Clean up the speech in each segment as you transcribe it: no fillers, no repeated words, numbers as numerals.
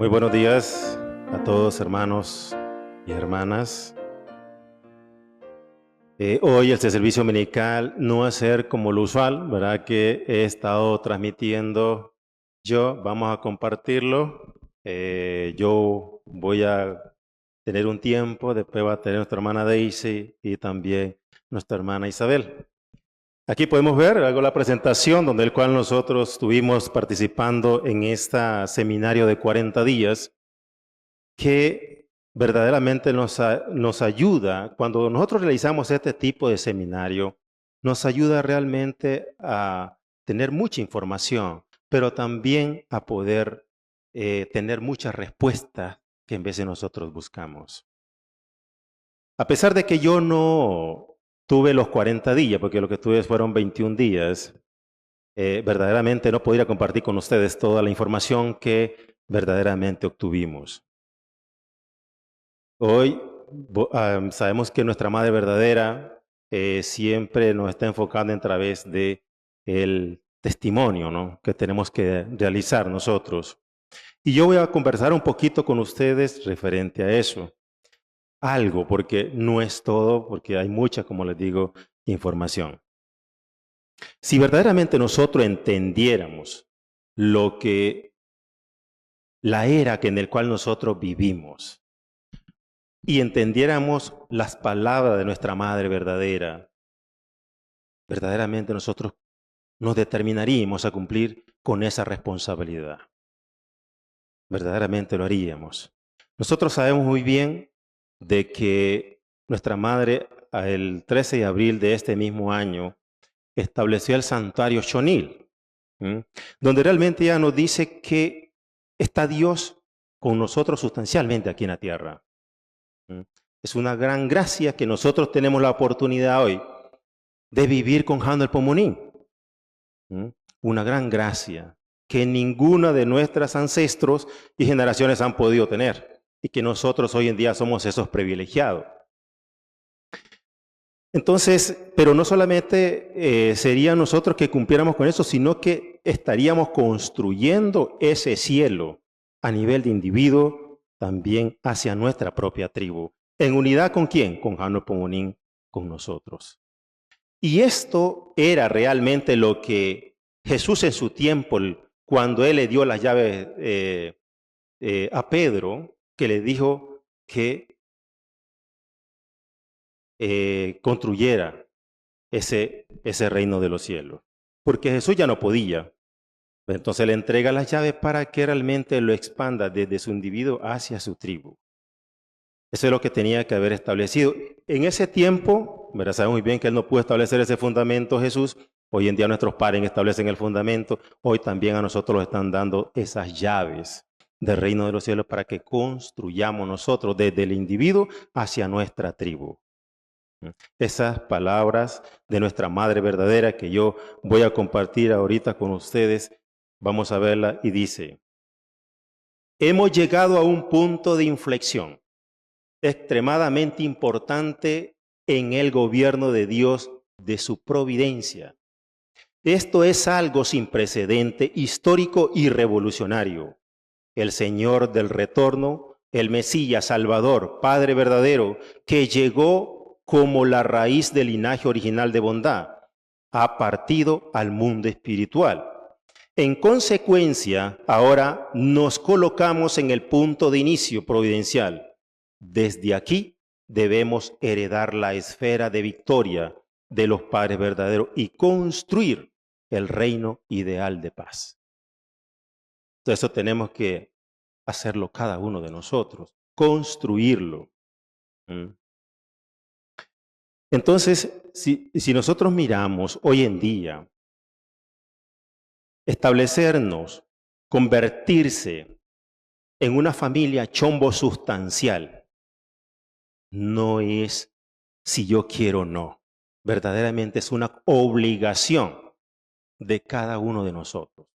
Muy buenos días a todos, hermanos y hermanas. Hoy este servicio dominical no va a ser como lo usual, ¿verdad? Que he estado transmitiendo yo. Vamos a compartirlo. Yo voy a tener un tiempo, después va a tener nuestra hermana Daisy y también nuestra hermana Isabel. Aquí podemos ver, hago la presentación donde el cual nosotros estuvimos participando en este seminario de 40 días que verdaderamente nos ayuda, cuando nosotros realizamos este tipo de seminario, nos ayuda realmente a tener mucha información, pero también a poder tener muchas respuestas que en vez de nosotros buscamos. A pesar de que yo no tuve los 40 días, porque lo que tuve fueron 21 días, verdaderamente no podría compartir con ustedes toda la información que verdaderamente obtuvimos. Hoy sabemos que nuestra Madre verdadera siempre nos está enfocando a través de el testimonio, ¿no?, que tenemos que realizar nosotros. Y yo voy a conversar un poquito con ustedes referente a eso. Algo, porque no es todo, porque hay mucha, como les digo, información. Si verdaderamente nosotros entendiéramos lo que la era en el cual nosotros vivimos, y entendiéramos las palabras de nuestra Madre verdadera, verdaderamente nosotros nos determinaríamos a cumplir con esa responsabilidad. Verdaderamente lo haríamos. Nosotros sabemos muy bien de que nuestra Madre, el 13 de abril de este mismo año, estableció el santuario Shonil, donde realmente ella nos dice que está Dios con nosotros sustancialmente aquí en la tierra. Es una gran gracia que nosotros tenemos la oportunidad hoy de vivir con Hanel Pomonín. Una gran gracia que ninguna de nuestros ancestros y generaciones han podido tener y que nosotros hoy en día somos esos privilegiados. Entonces, pero no solamente sería nosotros que cumpliéramos con eso, sino que estaríamos construyendo ese cielo a nivel de individuo también hacia nuestra propia tribu. ¿En unidad con quién? Con Hanel Pomonín, con nosotros. Y esto era realmente lo que Jesús en su tiempo, cuando Él le dio las llaves a Pedro, que le dijo que construyera ese reino de los cielos. Porque Jesús ya no podía. Entonces le entrega las llaves para que realmente lo expanda desde su individuo hacia su tribu. Eso es lo que tenía que haber establecido. En ese tiempo, sabemos muy bien que Él no pudo establecer ese fundamento, Jesús. Hoy en día nuestros padres establecen el fundamento. Hoy también a nosotros nos están dando esas llaves del reino de los cielos para que construyamos nosotros desde el individuo hacia nuestra tribu. Esas palabras de nuestra Madre verdadera que yo voy a compartir ahorita con ustedes, vamos a verla y dice: hemos llegado a un punto de inflexión extremadamente importante en el gobierno de Dios, de su providencia. Esto es algo sin precedente, histórico y revolucionario. El Señor del retorno, el Mesías Salvador, Padre verdadero, que llegó como la raíz del linaje original de bondad, ha partido al mundo espiritual. En consecuencia, ahora nos colocamos en el punto de inicio providencial. Desde aquí debemos heredar la esfera de victoria de los padres verdaderos y construir el reino ideal de paz. Entonces eso tenemos que hacerlo cada uno de nosotros, construirlo. Entonces, si nosotros miramos hoy en día, establecernos, convertirse en una familia chombo sustancial, no es si yo quiero o no. Verdaderamente es una obligación de cada uno de nosotros.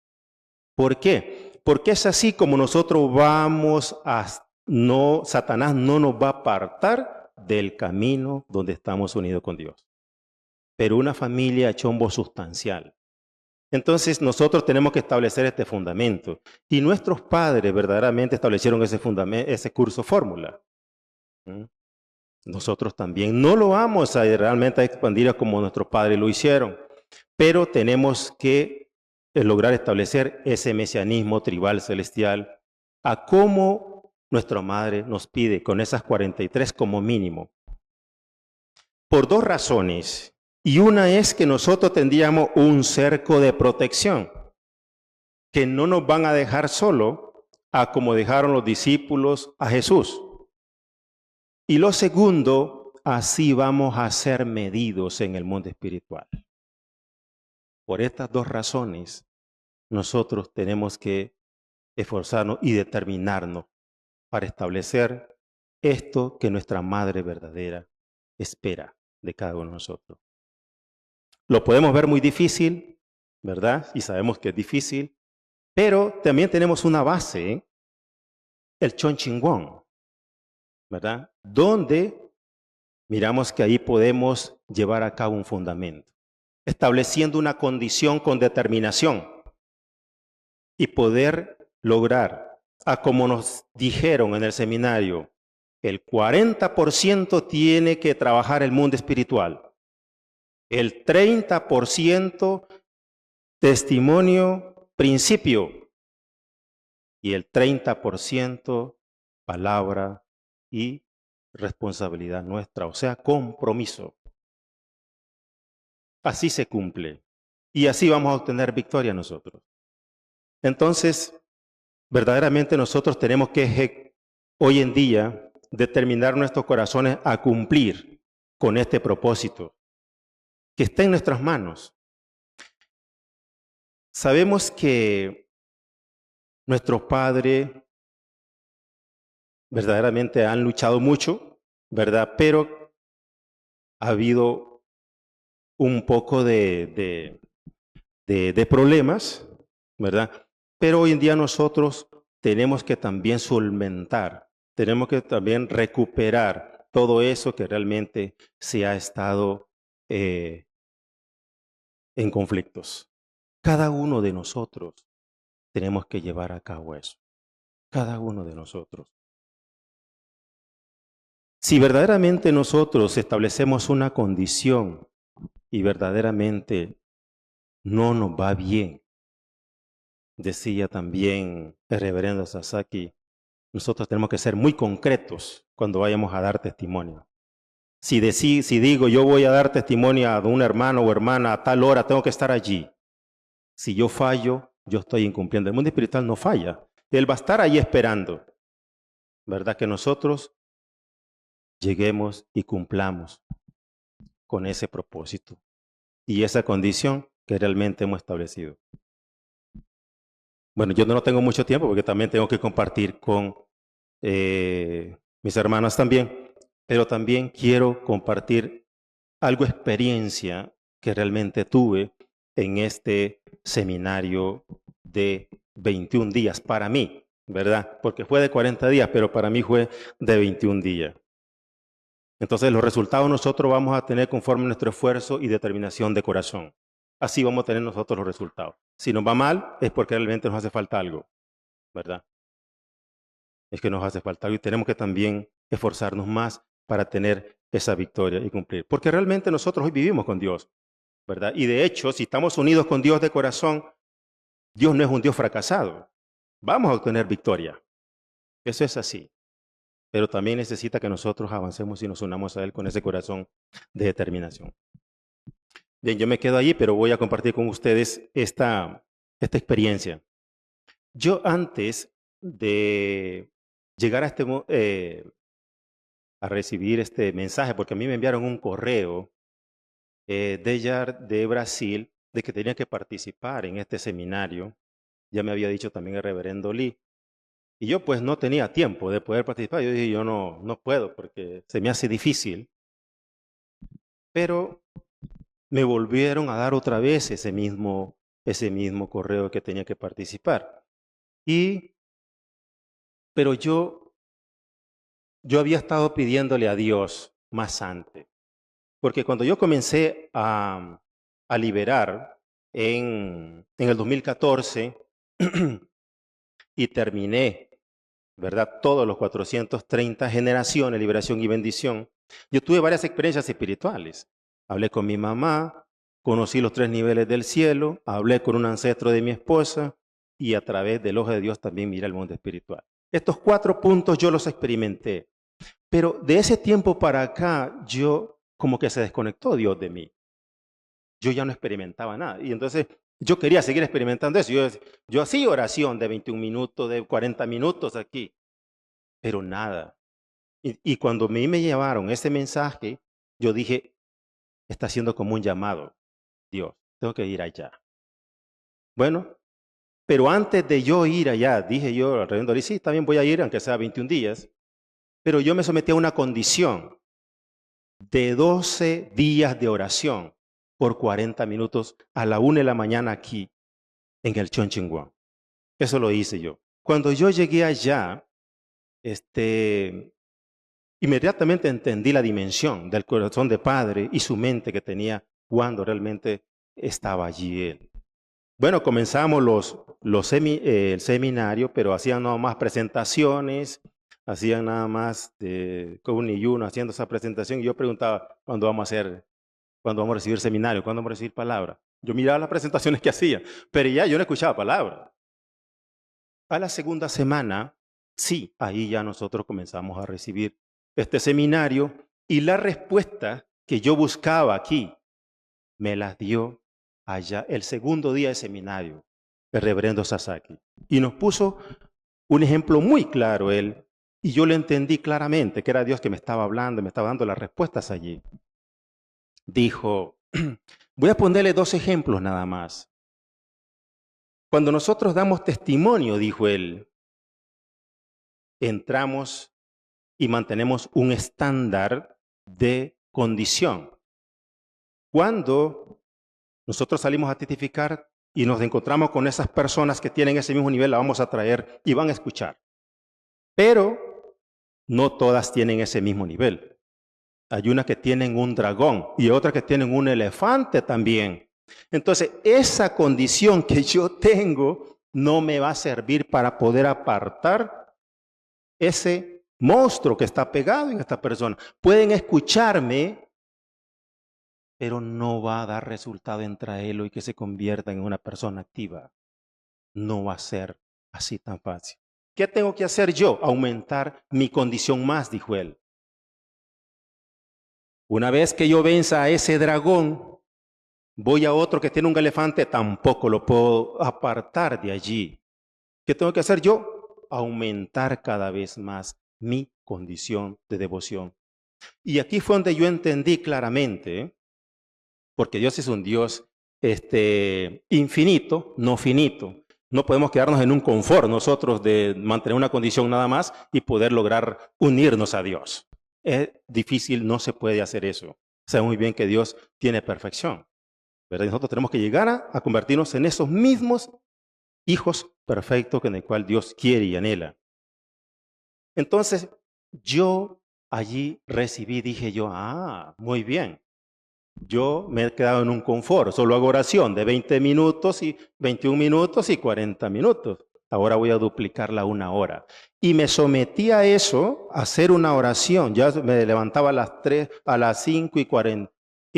¿Por qué? Porque es así como nosotros vamos a... Satanás no nos va a apartar del camino donde estamos unidos con Dios. Pero una familia chombo sustancial, Entonces nosotros tenemos que establecer este fundamento. Y nuestros padres verdaderamente establecieron ese fundamento, ese curso fórmula. ¿Mm? Nosotros también no lo vamos a realmente a expandir como nuestros padres lo hicieron, pero tenemos que lograr establecer ese mesianismo tribal celestial a cómo nuestra madre nos pide con esas 43 como mínimo. Por dos razones. Y una es que nosotros tendríamos un cerco de protección, que no nos van a dejar solo a como dejaron los discípulos a Jesús. Y lo segundo, así vamos a ser medidos en el mundo espiritual. Por estas dos razones, nosotros tenemos que esforzarnos y determinarnos para establecer esto que nuestra Madre verdadera espera de cada uno de nosotros. Lo podemos ver muy difícil, ¿verdad? Y sabemos que es difícil, pero también tenemos una base, el Chonchingwon, ¿verdad? Donde miramos que ahí podemos llevar a cabo un fundamento, estableciendo una condición con determinación y poder lograr, como nos dijeron en el seminario, el 40% tiene que trabajar el mundo espiritual, el 30% testimonio, principio, y el 30% palabra y responsabilidad nuestra, o sea, compromiso. Así se cumple y así vamos a obtener victoria nosotros. Entonces, verdaderamente nosotros tenemos que hoy en día determinar nuestros corazones a cumplir con este propósito que está en nuestras manos. Sabemos que nuestros padres verdaderamente han luchado mucho, ¿verdad? Pero ha habido un poco de problemas, ¿verdad? Pero hoy en día nosotros tenemos que también solventar, tenemos que también recuperar todo eso que realmente se ha estado en conflictos. Cada uno de nosotros tenemos que llevar a cabo eso. Cada uno de nosotros. Si verdaderamente nosotros establecemos una condición y verdaderamente no nos va bien, decía también el reverendo Sasaki, nosotros tenemos que ser muy concretos cuando vayamos a dar testimonio. Si digo yo voy a dar testimonio a un hermano o hermana a tal hora, tengo que estar allí. Si yo fallo, yo estoy incumpliendo. El mundo espiritual no falla. Él va a estar ahí esperando. ¿Verdad? Que nosotros lleguemos y cumplamos con ese propósito y esa condición que realmente hemos establecido. Bueno, yo no tengo mucho tiempo porque también tengo que compartir con mis hermanas también, pero también quiero compartir algo experiencia que realmente tuve en este seminario de 21 días para mí, ¿verdad? Porque fue de 40 días, pero para mí fue de 21 días. Entonces los resultados nosotros vamos a tener conforme a nuestro esfuerzo y determinación de corazón. Así vamos a tener nosotros los resultados. Si nos va mal es porque realmente nos hace falta algo, ¿verdad? Es que nos hace falta algo y tenemos que también esforzarnos más para tener esa victoria y cumplir. Porque realmente nosotros hoy vivimos con Dios, ¿verdad? Y de hecho, si estamos unidos con Dios de corazón, Dios no es un Dios fracasado. Vamos a obtener victoria. Eso es así. Pero también necesita que nosotros avancemos y nos unamos a Él con ese corazón de determinación. Bien, yo me quedo allí, pero voy a compartir con ustedes esta experiencia. Yo antes de llegar a recibir este mensaje, porque a mí me enviaron un correo de Brasil de que tenía que participar en este seminario. Ya me había dicho también el reverendo Lee. Y yo pues no tenía tiempo de poder participar. Yo dije, yo no puedo porque se me hace difícil. Pero me volvieron a dar otra vez ese mismo correo que tenía que participar. Pero yo había estado pidiéndole a Dios más antes. Porque cuando yo comencé a liberar en el 2014 y terminé, ¿verdad? Todos los 430 generaciones, liberación y bendición. Yo tuve varias experiencias espirituales. Hablé con mi mamá, conocí los 3 niveles del cielo, hablé con un ancestro de mi esposa y a través del ojo de Dios también miré el mundo espiritual. Estos 4 puntos yo los experimenté. Pero de ese tiempo para acá, yo como que se desconectó Dios de mí. Yo ya no experimentaba nada. Y entonces yo quería seguir experimentando eso. Yo hacía oración de 21 minutos, de 40 minutos aquí, pero nada. Y cuando a mí me llevaron ese mensaje, yo dije, está haciendo como un llamado. Dios, tengo que ir allá. Bueno, pero antes de yo ir allá, dije yo al reverendo, sí, también voy a ir, aunque sea 21 días, pero yo me sometí a una condición de 12 días de oración por 40 minutos a la 1 de la mañana aquí en el Chonchingua. Eso lo hice yo. Cuando yo llegué allá, inmediatamente entendí la dimensión del corazón de padre y su mente que tenía cuando realmente estaba allí él. Bueno, comenzamos el seminario, pero hacían nada más presentaciones, hacían nada más con un y uno haciendo esa presentación. Y yo preguntaba, ¿cuándo vamos a recibir seminario? ¿Cuándo vamos a recibir palabra? Yo miraba las presentaciones que hacía, pero ya yo no escuchaba palabra. A la segunda semana, sí, ahí ya nosotros comenzamos a recibir este seminario y la respuesta que yo buscaba aquí me las dio allá el segundo día de seminario, el reverendo Sasaki. Y nos puso un ejemplo muy claro él, y yo lo entendí claramente, que era Dios que me estaba hablando, me estaba dando las respuestas allí. Dijo, voy a ponerle 2 ejemplos nada más. Cuando nosotros damos testimonio, dijo él, entramos y mantenemos un estándar de condición. Cuando nosotros salimos a testificar y nos encontramos con esas personas que tienen ese mismo nivel, la vamos a traer y van a escuchar. Pero no todas tienen ese mismo nivel. Hay unas que tienen un dragón y otras que tienen un elefante también. Entonces, esa condición que yo tengo no me va a servir para poder apartar ese monstruo que está pegado en esta persona. Pueden escucharme, pero no va a dar resultado en traerlo y que se convierta en una persona activa. No va a ser así tan fácil. ¿Qué tengo que hacer yo? Aumentar mi condición más, dijo él. Una vez que yo venza a ese dragón, voy a otro que tiene un elefante, tampoco lo puedo apartar de allí. ¿Qué tengo que hacer yo? Aumentar cada vez más mi condición de devoción. Y aquí fue donde yo entendí claramente, porque Dios es un Dios infinito, no finito. No podemos quedarnos en un confort nosotros de mantener una condición nada más y poder lograr unirnos a Dios. Es difícil, no se puede hacer eso. Sabe muy bien que Dios tiene perfección, ¿verdad? Y nosotros tenemos que llegar a convertirnos en esos mismos hijos perfectos en el cual Dios quiere y anhela. Entonces, yo allí recibí, dije yo, muy bien. Yo me he quedado en un confort, solo hago oración de 20 minutos y 21 minutos y 40 minutos. Ahora voy a duplicarla a 1 hora. Y me sometí a eso, a hacer una oración. Ya me levantaba a las 3, a las 5 y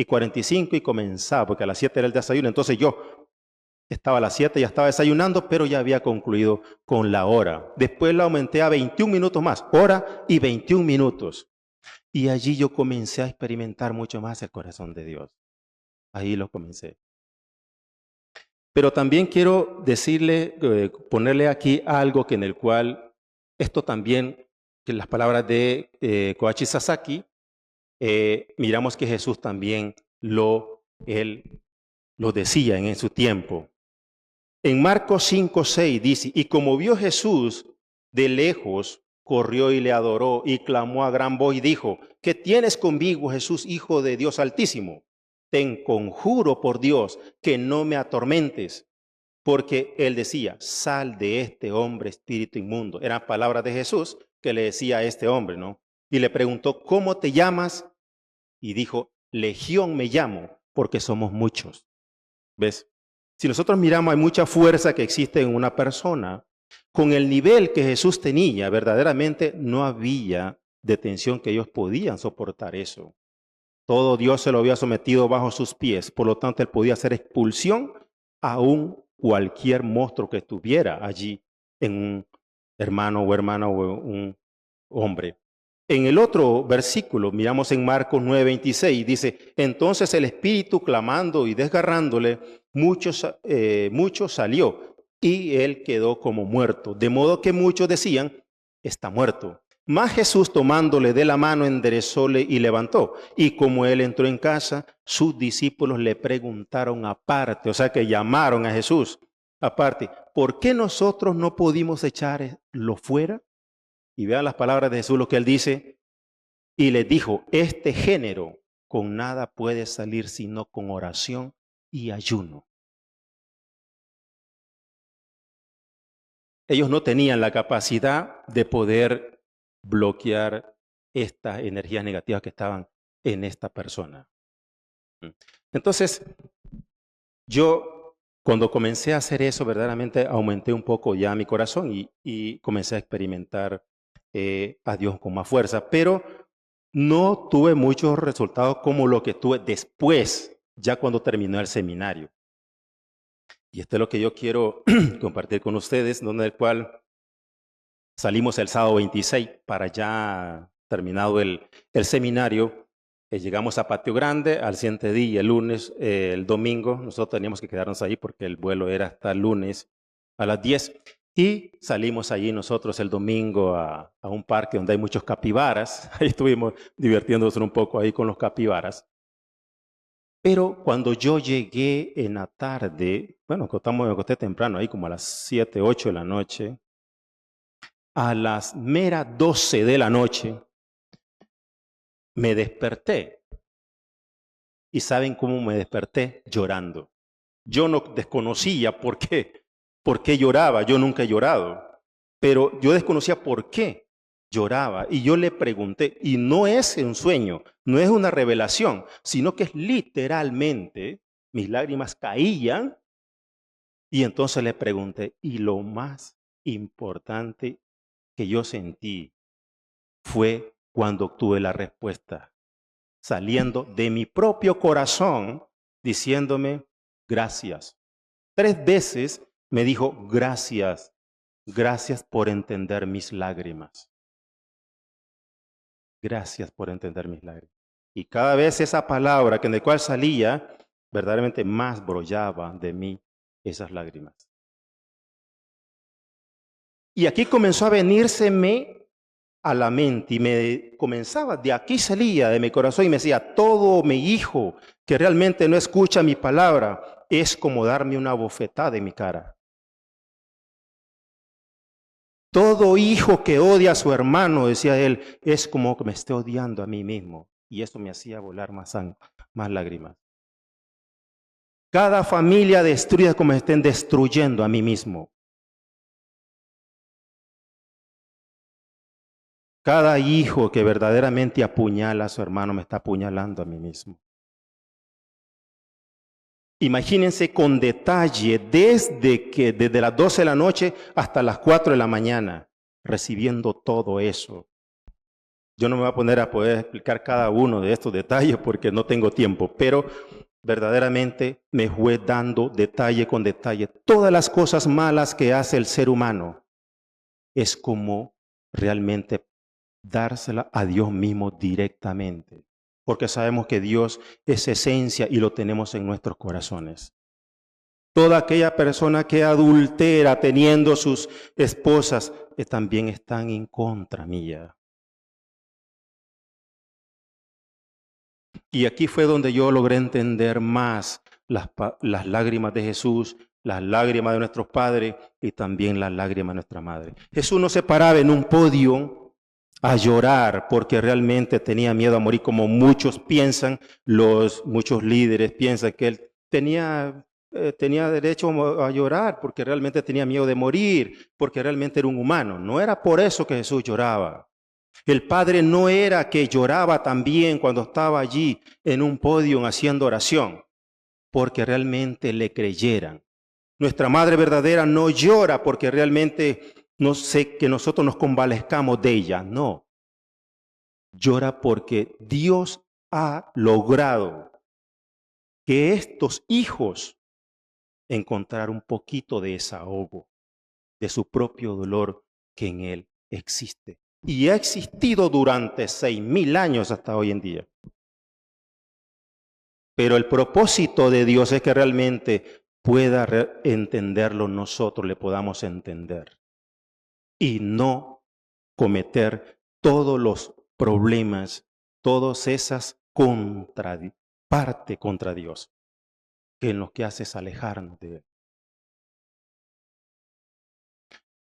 45 y comenzaba, porque a las 7 era el desayuno. Entonces yo estaba a las 7, ya estaba desayunando, pero ya había concluido con la hora. Después la aumenté a 21 minutos más, hora y 21 minutos. Y allí yo comencé a experimentar mucho más el corazón de Dios. Ahí lo comencé. Pero también quiero decirle, ponerle aquí algo que en el cual, esto también, que las palabras de Koichi Sasaki, miramos que Jesús también él lo decía en su tiempo. En Marcos 5:6 dice, y como vio Jesús de lejos, corrió y le adoró y clamó a gran voz y dijo, ¿qué tienes conmigo, Jesús, Hijo de Dios Altísimo? Te conjuro por Dios que no me atormentes. Porque él decía, sal de este hombre, espíritu inmundo. Eran palabras de Jesús que le decía a este hombre, ¿no? Y le preguntó, ¿cómo te llamas? Y dijo, Legión me llamo, porque somos muchos. ¿Ves? Si nosotros miramos, hay mucha fuerza que existe en una persona. Con el nivel que Jesús tenía, verdaderamente no había detención que ellos podían soportar eso. Todo Dios se lo había sometido bajo sus pies, por lo tanto él podía hacer expulsión a cualquier monstruo que estuviera allí en un hermano o hermana o un hombre. En el otro versículo, miramos en Marcos 9:26, dice, entonces el espíritu clamando y desgarrándole, mucho salió y él quedó como muerto. De modo que muchos decían, está muerto. Mas Jesús tomándole de la mano enderezóle y levantó. Y como él entró en casa, sus discípulos le preguntaron aparte, o sea que llamaron a Jesús aparte, ¿por qué nosotros no pudimos echarlo fuera? Y vean las palabras de Jesús, lo que él dice, y les dijo, este género con nada puede salir sino con oración y ayuno. Ellos no tenían la capacidad de poder bloquear estas energías negativas que estaban en esta persona. Entonces, yo cuando comencé a hacer eso, verdaderamente aumenté un poco ya mi corazón y comencé a experimentar a Dios con más fuerza, pero no tuve muchos resultados como lo que tuve después, ya cuando terminó el seminario. Y esto es lo que yo quiero compartir con ustedes, donde el cual salimos el sábado 26 para ya terminado el seminario. Llegamos a Patio Grande al siguiente día, el lunes, el domingo. Nosotros teníamos que quedarnos ahí porque el vuelo era hasta el lunes a las 10. Y salimos allí nosotros el domingo a un parque donde hay muchos capibaras. Ahí estuvimos divirtiéndonos un poco ahí con los capibaras. Pero cuando yo llegué en la tarde, bueno, me acosté temprano, ahí como a las 7, 8 de la noche, a las meras 12 de la noche, me desperté. ¿Y saben cómo me desperté? Llorando. Yo no desconocía por qué lloraba, yo nunca he llorado, pero yo desconocía por qué lloraba y yo le pregunté, y no es un sueño, no es una revelación, sino que es literalmente, mis lágrimas caían y entonces le pregunté, y lo más importante que yo sentí fue cuando obtuve la respuesta, saliendo de mi propio corazón, diciéndome, gracias. 3 veces me dijo, gracias, gracias por entender mis lágrimas. Gracias por entender mis lágrimas. Y cada vez esa palabra que en el cual salía, verdaderamente más brollaba de mí esas lágrimas. Y aquí comenzó a venírseme a la mente y me comenzaba, de aquí salía de mi corazón y me decía, todo mi hijo que realmente no escucha mi palabra es como darme una bofetada en mi cara. Todo hijo que odia a su hermano, decía él, es como que me esté odiando a mí mismo. Y eso me hacía volar más lágrimas. Cada familia destruida como me estén destruyendo a mí mismo. Cada hijo que verdaderamente apuñala a su hermano me está apuñalando a mí mismo. Imagínense con detalle desde las 12 de la noche hasta las 4 de la mañana, recibiendo todo eso. Yo no me voy a poner a poder explicar cada uno de estos detalles porque no tengo tiempo, pero verdaderamente me fue dando detalle con detalle. Todas las cosas malas que hace el ser humano es como realmente dársela a Dios mismo directamente. Porque sabemos que Dios es esencia y lo tenemos en nuestros corazones. Toda aquella persona que adultera teniendo sus esposas también están en contra mía. Y aquí fue donde yo logré entender más las lágrimas de Jesús, las lágrimas de nuestros padres y también las lágrimas de nuestra madre. Jesús no se paraba en un podio a llorar porque realmente tenía miedo a morir, como muchos piensan, muchos líderes piensan que él tenía derecho a llorar porque realmente tenía miedo de morir, porque realmente era un humano. No era por eso que Jesús lloraba. El Padre no era que lloraba también cuando estaba allí en un podio haciendo oración, porque realmente le creyeran. Nuestra madre verdadera no llora porque realmente no sé que nosotros nos convalezcamos de ella, no. Llora porque Dios ha logrado que estos hijos encontrar un poquito de desahogo de su propio dolor que en él existe. Y ha existido durante 6,000 años hasta hoy en día. Pero el propósito de Dios es que realmente pueda entenderlo nosotros, le podamos entender. Y no cometer todos los problemas, todas esas parte contra Dios, que en lo que hace es alejarnos de Él.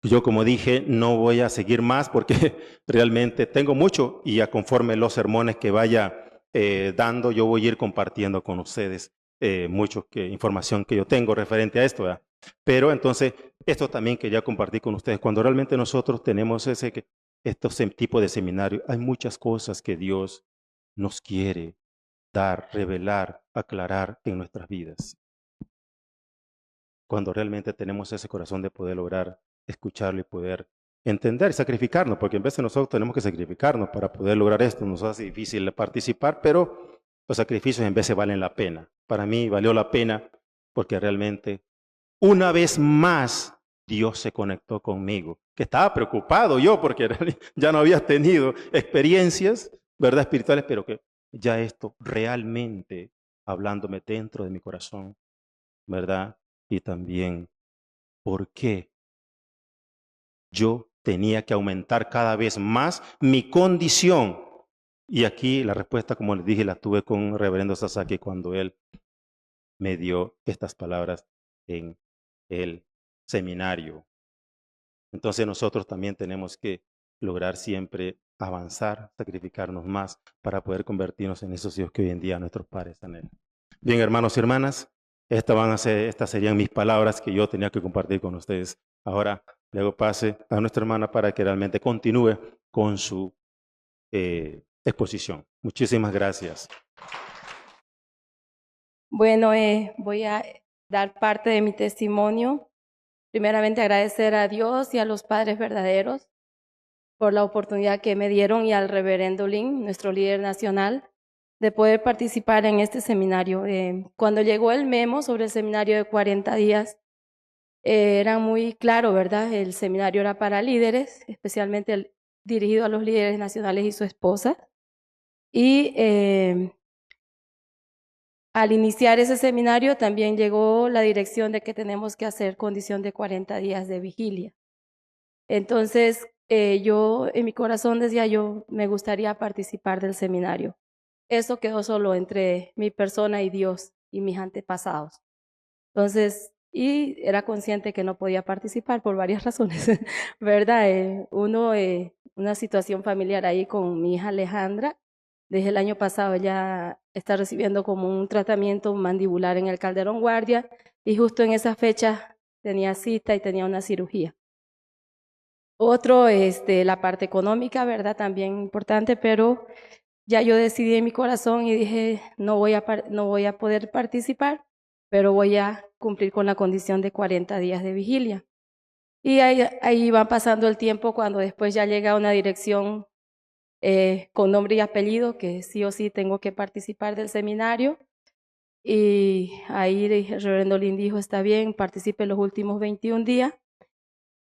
Yo, como dije, no voy a seguir más porque realmente tengo mucho y ya conforme los sermones que vaya dando, yo voy a ir compartiendo con ustedes mucho información que yo tengo referente a esto, ¿verdad? Pero entonces, esto también quería compartir con ustedes. Cuando realmente nosotros tenemos estos tipos de seminarios, hay muchas cosas que Dios nos quiere dar, revelar, aclarar en nuestras vidas. Cuando realmente tenemos ese corazón de poder lograr escucharlo y poder entender y sacrificarnos, porque en vez de nosotros tenemos que sacrificarnos para poder lograr esto. Nos hace difícil participar, pero los sacrificios en vez valen la pena. Para mí valió la pena porque realmente una vez más Dios se conectó conmigo, que estaba preocupado yo porque ya no había tenido experiencias, ¿verdad?, espirituales, pero que ya esto realmente hablándome dentro de mi corazón, ¿verdad? Y también por qué yo tenía que aumentar cada vez más mi condición. Y aquí la respuesta, como les dije, la tuve con el reverendo Sasaki cuando él me dio estas palabras en el seminario. Entonces nosotros también tenemos que lograr siempre avanzar, sacrificarnos más para poder convertirnos en esos hijos que hoy en día nuestros padres están en. Bien, hermanos y hermanas, estas serían mis palabras que yo tenía que compartir con ustedes. Ahora luego pase a nuestra hermana para que realmente continúe con su exposición. Muchísimas gracias. Bueno, voy a dar parte de mi testimonio. Primeramente agradecer a Dios y a los padres verdaderos por la oportunidad que me dieron y al reverendo Lin, nuestro líder nacional, de poder participar en este seminario. Cuando llegó el memo sobre el seminario de 40 días, era muy claro, ¿verdad? El seminario era para líderes, especialmente dirigido a los líderes nacionales y su esposa. Y al iniciar ese seminario también llegó la dirección de que tenemos que hacer condición de 40 días de vigilia. Entonces, yo en mi corazón decía, yo me gustaría participar del seminario. Eso quedó solo entre mi persona y Dios y mis antepasados. Entonces, y era consciente que no podía participar por varias razones, ¿verdad? Una situación familiar ahí con mi hija Alejandra. Desde el año pasado ella está recibiendo como un tratamiento mandibular en el Calderón Guardia y justo en esa fecha tenía cita y tenía una cirugía. Otro, la parte económica, ¿verdad? También importante, pero ya yo decidí en mi corazón y dije, no voy a poder participar, pero voy a cumplir con la condición de 40 días de vigilia. Y ahí va pasando el tiempo cuando después ya llega una dirección con nombre y apellido, que sí o sí tengo que participar del seminario. Y ahí el reverendo Lin dijo, está bien, participe los últimos 21 días.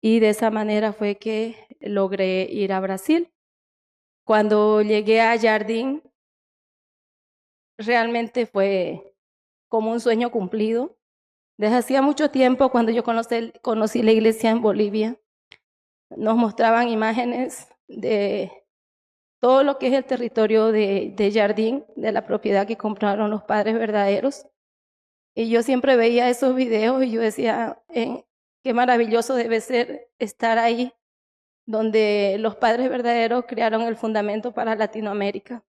Y de esa manera fue que logré ir a Brasil. Cuando llegué a Jardín, realmente fue como un sueño cumplido. Desde hacía mucho tiempo, cuando yo conocí la iglesia en Bolivia, nos mostraban imágenes de todo lo que es el territorio de Jardín, de la propiedad que compraron los padres verdaderos. Y yo siempre veía esos videos y yo decía, qué maravilloso debe ser estar ahí, donde los padres verdaderos crearon el fundamento para Latinoamérica.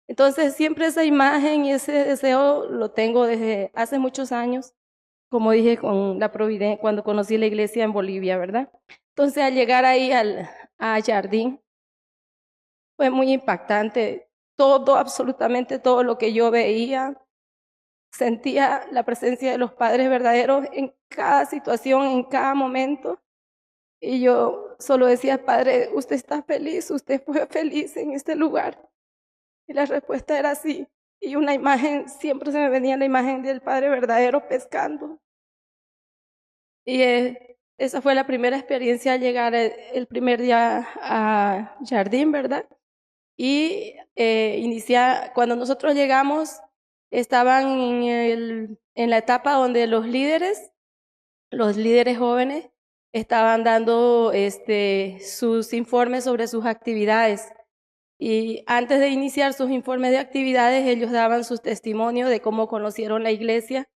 Entonces siempre esa imagen y ese deseo lo tengo desde hace muchos años, como dije con la Providencia, cuando conocí la iglesia en Bolivia, ¿verdad? Entonces al llegar ahí a Jardín, fue muy impactante. Todo, absolutamente todo lo que yo veía, sentía la presencia de los padres verdaderos en cada situación, en cada momento. Y yo solo decía, Padre, usted está feliz, usted fue feliz en este lugar. Y la respuesta era sí. Y una imagen, siempre se me venía la imagen del Padre verdadero pescando. Y esa fue la primera experiencia al llegar el primer día a Jardín, ¿verdad? Y cuando nosotros llegamos, estaban en la etapa donde los líderes jóvenes, estaban dando sus informes sobre sus actividades. Y antes de iniciar sus informes de actividades, ellos daban sus testimonios de cómo conocieron la iglesia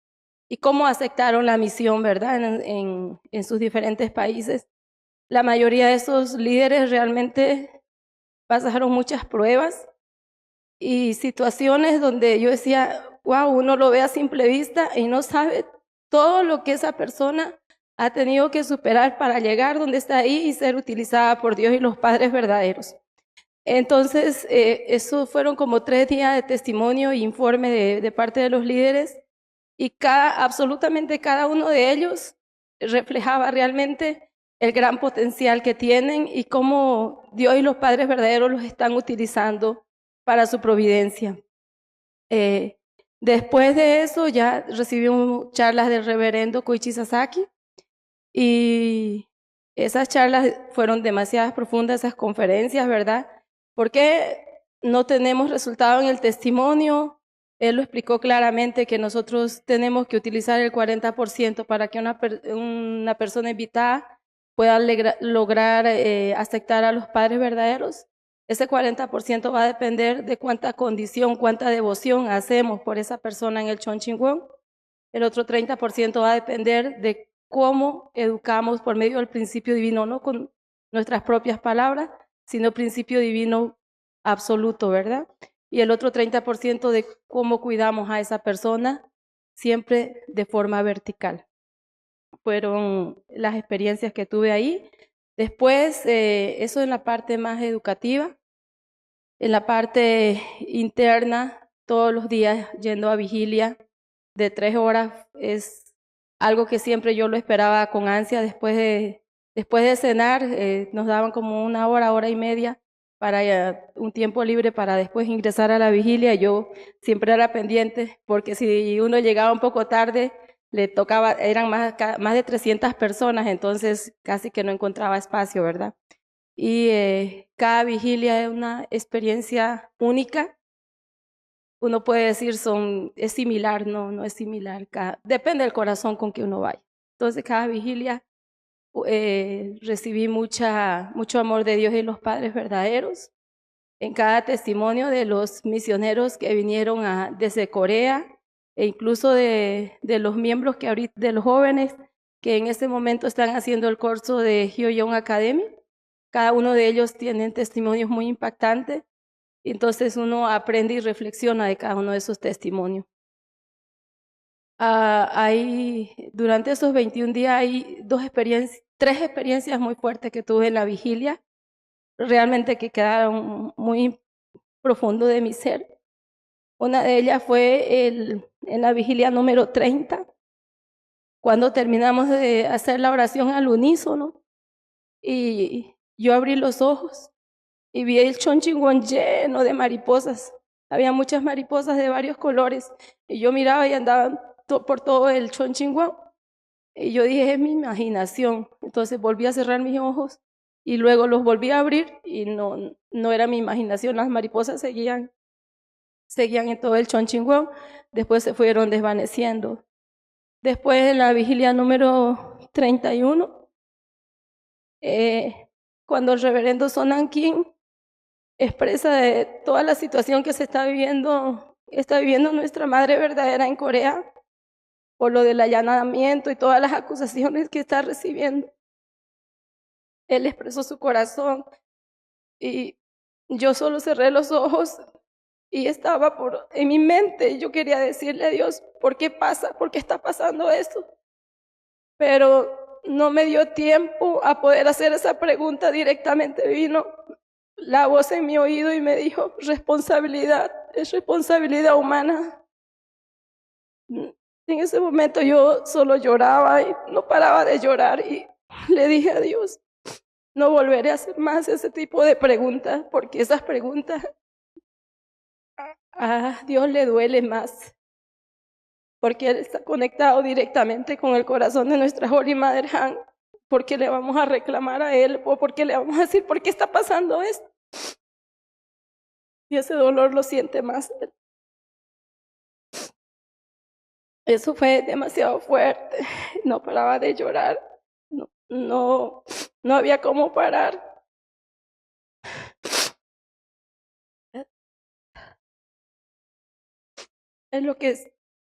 y cómo aceptaron la misión, ¿verdad? En sus diferentes países. La mayoría de esos líderes realmente pasaron muchas pruebas y situaciones donde yo decía, wow, uno lo ve a simple vista y no sabe todo lo que esa persona ha tenido que superar para llegar donde está ahí y ser utilizada por Dios y los padres verdaderos. Entonces, eso fueron como 3 días de testimonio e informe de parte de los líderes y absolutamente cada uno de ellos reflejaba realmente el gran potencial que tienen y cómo Dios y los padres verdaderos los están utilizando para su providencia. Después de eso ya recibimos charlas del reverendo Koichi Sasaki y esas charlas fueron demasiadas profundas, esas conferencias, ¿verdad? Porque no tenemos resultado en el testimonio. Él lo explicó claramente que nosotros tenemos que utilizar el 40% para que una persona invitada pueda lograr aceptar a los padres verdaderos. Ese 40% va a depender de cuánta condición, cuánta devoción hacemos por esa persona en el Chonchingwon. El otro 30% va a depender de cómo educamos por medio del principio divino, no con nuestras propias palabras, sino principio divino absoluto, ¿verdad? Y el otro 30% de cómo cuidamos a esa persona, siempre de forma vertical. Fueron las experiencias que tuve ahí. Después, eso en la parte más educativa. En la parte interna, todos los días yendo a vigilia de 3 horas, es algo que siempre yo lo esperaba con ansia. Después de cenar, nos daban como 1 hora, hora y media para un tiempo libre para después ingresar a la vigilia. Yo siempre era pendiente porque si uno llegaba un poco tarde, le tocaba, eran más de 300 personas, entonces casi que no encontraba espacio, ¿verdad? Y cada vigilia es una experiencia única. Uno puede decir es similar, no es similar. Depende del corazón con que uno vaya. Entonces cada vigilia recibí mucho amor de Dios y los padres verdaderos. En cada testimonio de los misioneros que vinieron desde Corea e incluso de los miembros de los jóvenes que en este momento están haciendo el curso de Hyo-Young Academy. Cada uno de ellos tiene testimonios muy impactantes. Entonces uno aprende y reflexiona de cada uno de esos testimonios. Durante esos 21 días hay 3 experiencias muy fuertes que tuve en la vigilia, realmente que quedaron muy profundo de mi ser. Una de ellas fue en la vigilia número 30, cuando terminamos de hacer la oración al unísono y yo abrí los ojos y vi el Chonchingwon lleno de mariposas. Había muchas mariposas de varios colores y yo miraba y andaban por todo el Chonchingwon y yo dije, es mi imaginación. Entonces volví a cerrar mis ojos y luego los volví a abrir y no era mi imaginación, las mariposas seguían en todo el Chonchingwon, después se fueron desvaneciendo. Después en la vigilia número 31, cuando el reverendo Sonan King expresa de toda la situación que está viviendo nuestra madre verdadera en Corea, por lo del allanamiento y todas las acusaciones que está recibiendo. Él expresó su corazón y yo solo cerré los ojos y estaba en mi mente. Yo quería decirle a Dios, ¿por qué pasa? ¿Por qué está pasando esto? Pero no me dio tiempo a poder hacer esa pregunta directamente. Vino la voz en mi oído y me dijo, responsabilidad, es responsabilidad humana. En ese momento yo solo lloraba y no paraba de llorar y le dije a Dios, no volveré a hacer más ese tipo de preguntas, porque esas preguntas a Dios le duele más, porque Él está conectado directamente con el corazón de nuestra Holy Mother Han. ¿Por qué le vamos a reclamar a Él? ¿O por qué le vamos a decir por qué está pasando esto? Y ese dolor lo siente más Él. Eso fue demasiado fuerte. No paraba de llorar. No había cómo parar. Es lo que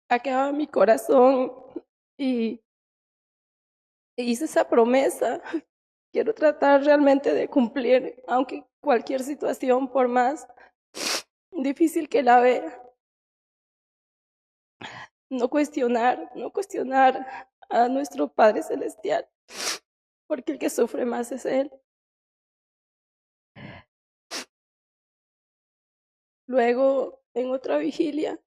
acaba mi corazón y hice esa promesa. Quiero tratar realmente de cumplir, aunque cualquier situación, por más difícil que la vea, no cuestionar a nuestro Padre Celestial, porque el que sufre más es Él. Luego, en otra vigilia,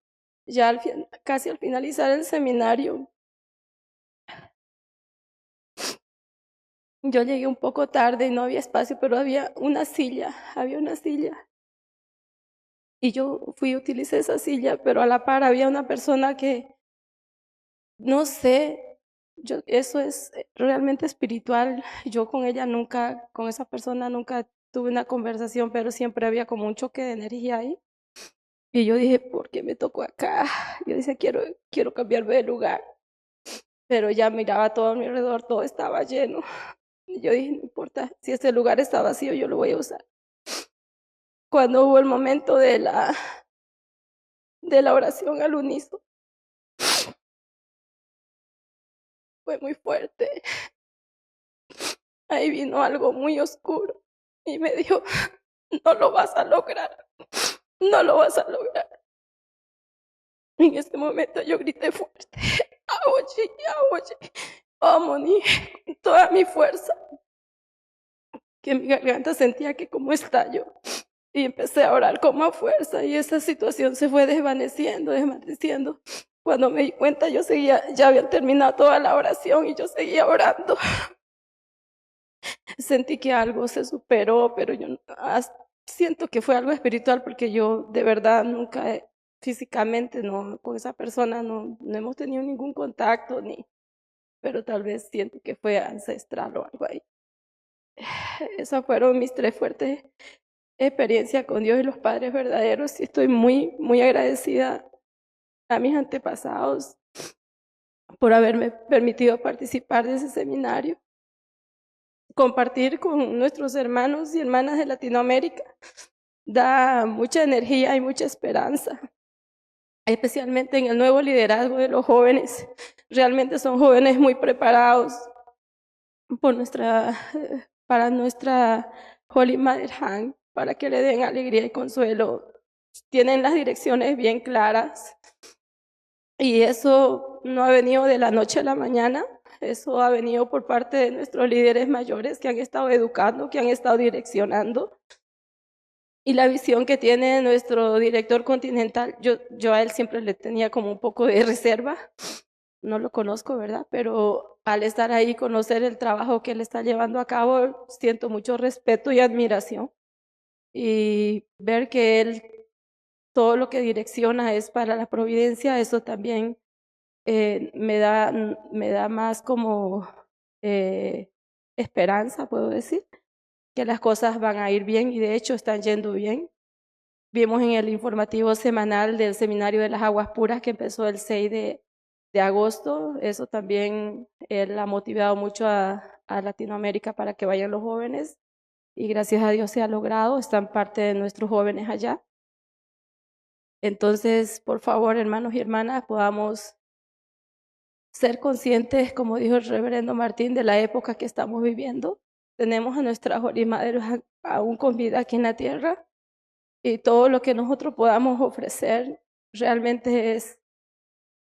ya casi al finalizar el seminario, yo llegué un poco tarde y no había espacio, pero había una silla. Y yo utilicé esa silla, pero a la par había una persona que, no sé, eso es realmente espiritual. Yo con ella nunca, con esa persona nunca tuve una conversación, pero siempre había como un choque de energía ahí. Y yo dije, ¿por qué me tocó acá? Yo decía, quiero cambiarme de lugar. Pero ya miraba todo a mi alrededor, todo estaba lleno. Y yo dije, no importa, si este lugar está vacío, yo lo voy a usar. Cuando hubo el momento de la oración al unísono, fue muy fuerte. Ahí vino algo muy oscuro y me dijo, no lo vas a lograr, no lo vas a lograr. En ese momento yo grité fuerte, Aoye, Aoye, Omoni, con toda mi fuerza, que mi garganta sentía que como estalló. Y empecé a orar con más fuerza y esa situación se fue desvaneciendo. Cuando me di cuenta ya habían terminado toda la oración y yo seguía orando. Sentí que algo se superó, pero yo siento que fue algo espiritual porque yo de verdad nunca físicamente no, con esa persona no hemos tenido ningún contacto, pero tal vez siento que fue ancestral o algo ahí. Esas fueron mis 3 fuertes experiencias con Dios y los padres verdaderos y estoy muy, muy agradecida a mis antepasados por haberme permitido participar de ese seminario, compartir con nuestros hermanos y hermanas de Latinoamérica. Da mucha energía y mucha esperanza, especialmente en el nuevo liderazgo de los jóvenes. Realmente son jóvenes muy preparados para nuestra Holy Mother Han, para que le den alegría y consuelo. Tienen las direcciones bien claras y eso no ha venido de la noche a la mañana. Eso ha venido por parte de nuestros líderes mayores que han estado educando, que han estado direccionando. Y la visión que tiene nuestro director continental, yo a él siempre le tenía como un poco de reserva, no lo conozco, ¿verdad? Pero al estar ahí, conocer el trabajo que él está llevando a cabo, siento mucho respeto y admiración. Y ver que él, todo lo que direcciona es para la providencia, eso también me da más como esperanza, puedo decir, que las cosas van a ir bien y de hecho están yendo bien. Vimos en el informativo semanal del Seminario de las Aguas Puras que empezó el 6 de agosto. Eso también él ha motivado mucho a Latinoamérica para que vayan los jóvenes y gracias a Dios se ha logrado. Están parte de nuestros jóvenes allá. Entonces, por favor, hermanos y hermanas, podamos ser conscientes, como dijo el reverendo Martín, de la época que estamos viviendo. Tenemos a nuestras Holy Mothers aún con vida aquí en la tierra. Y todo lo que nosotros podamos ofrecer realmente es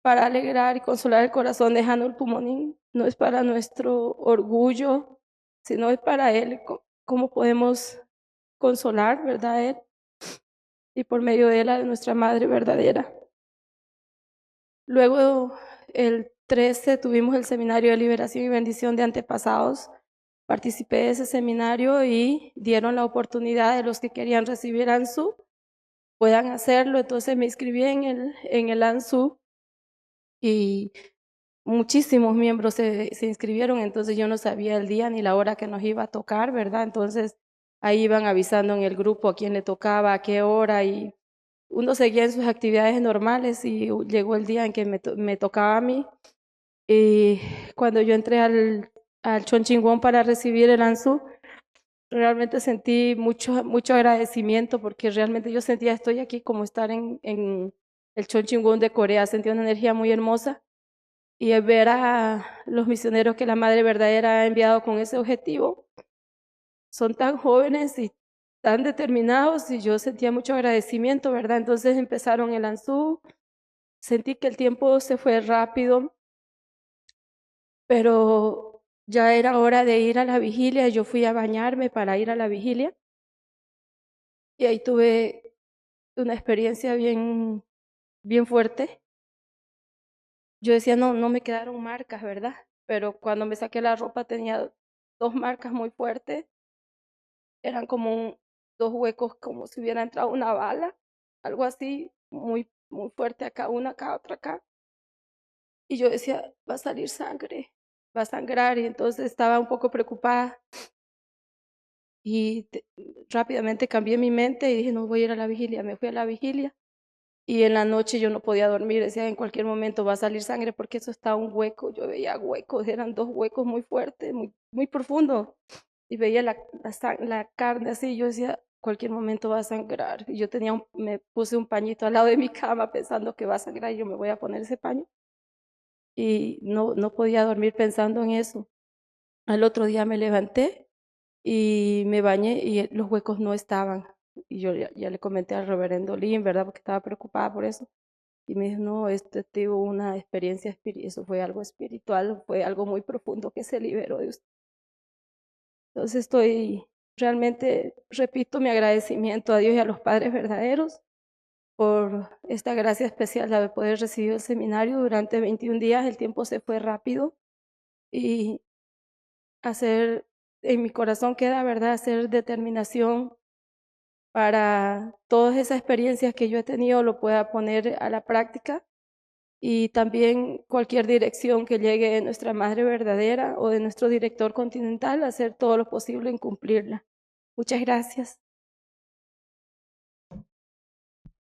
para alegrar y consolar el corazón de Hanul Pumonín. No es para nuestro orgullo, sino es para Él. Cómo podemos consolar, ¿verdad? Él y por medio de Él a nuestra Madre verdadera. Luego, el 13 tuvimos el seminario de liberación y bendición de antepasados. Participé de ese seminario y dieron la oportunidad de los que querían recibir ANSU, puedan hacerlo. Entonces me inscribí en el ANSU y muchísimos miembros se inscribieron, entonces yo no sabía el día ni la hora que nos iba a tocar, ¿verdad? Entonces ahí iban avisando en el grupo a quién le tocaba, a qué hora, y uno seguía en sus actividades normales y llegó el día en que me tocaba a mí. Y cuando yo entré al Chonchingón para recibir el ANSU, realmente sentí mucho agradecimiento porque realmente yo sentía, estoy aquí como estar en el Chonchingón de Corea, sentí una energía muy hermosa y ver a los misioneros que la Madre Verdadera ha enviado con ese objetivo. Son tan jóvenes y tan determinados y yo sentía mucho agradecimiento, ¿verdad? Entonces empezaron el ANSU, sentí que el tiempo se fue rápido, pero ya era hora de ir a la vigilia. Yo fui a bañarme para ir a la vigilia y ahí tuve una experiencia bien fuerte. Yo decía, no, no me quedaron marcas, ¿verdad? Pero cuando me saqué la ropa tenía 2 marcas muy fuertes. Eran como 2 huecos, como si hubiera entrado una bala, algo así, muy fuerte acá, una acá, otra acá. Y yo decía, va a salir sangre, va a sangrar. Y entonces estaba un poco preocupada y rápidamente cambié mi mente y dije, no voy a ir a la vigilia. Me fui a la vigilia y en la noche yo no podía dormir. Decía, en cualquier momento va a salir sangre porque eso está un hueco. Yo veía huecos, eran 2 huecos muy fuertes, muy profundos. Y veía la carne así, yo decía, cualquier momento va a sangrar. Y yo me puse un pañito al lado de mi cama pensando que va a sangrar y yo me voy a poner ese paño. Y no podía dormir pensando en eso. Al otro día me levanté y me bañé y los huecos no estaban. Y yo ya le comenté al reverendo Lin, ¿verdad? Porque estaba preocupada por eso. Y me dijo, no, este tuvo una experiencia espiritual, eso fue algo espiritual, fue algo muy profundo que se liberó de usted. Entonces estoy realmente, repito, mi agradecimiento a Dios y a los padres verdaderos por esta gracia especial de haber podido recibir el seminario durante 21 días. El tiempo se fue rápido y hacer, en mi corazón queda, ¿verdad?, hacer determinación para todas esas experiencias que yo he tenido, lo pueda poner a la práctica, y también cualquier dirección que llegue de nuestra Madre Verdadera o de nuestro director continental, hacer todo lo posible en cumplirla. Muchas gracias.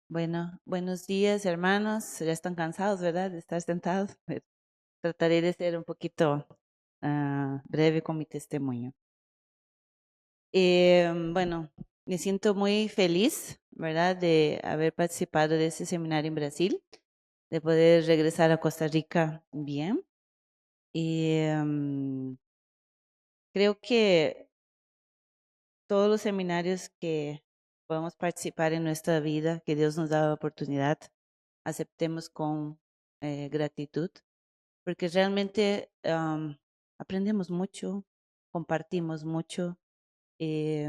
Bueno, buenos días, hermanos. Ya están cansados, ¿verdad? De estar sentados. Pero trataré de ser un poquito breve con mi testimonio. Bueno, me siento muy feliz, ¿verdad?, de haber participado de ese seminario en Brasil, de poder regresar a Costa Rica bien. Y creo que todos los seminarios que podemos participar en nuestra vida, que Dios nos da la oportunidad, aceptemos con gratitud, porque realmente aprendemos mucho, compartimos mucho, y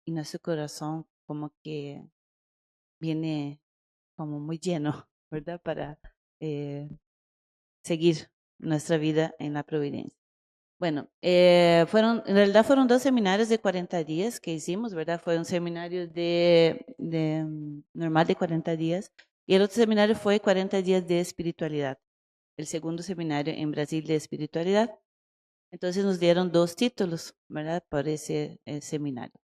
nuestro corazón como que viene como muy lleno, ¿verdad? Para seguir nuestra vida en la providencia. Bueno, en realidad fueron 2 seminarios de 40 días que hicimos, ¿verdad? Fue un seminario normal de 40 días y el otro seminario fue 40 días de espiritualidad, el segundo seminario en Brasil de espiritualidad. Entonces nos dieron 2 títulos, ¿verdad? Por ese seminario.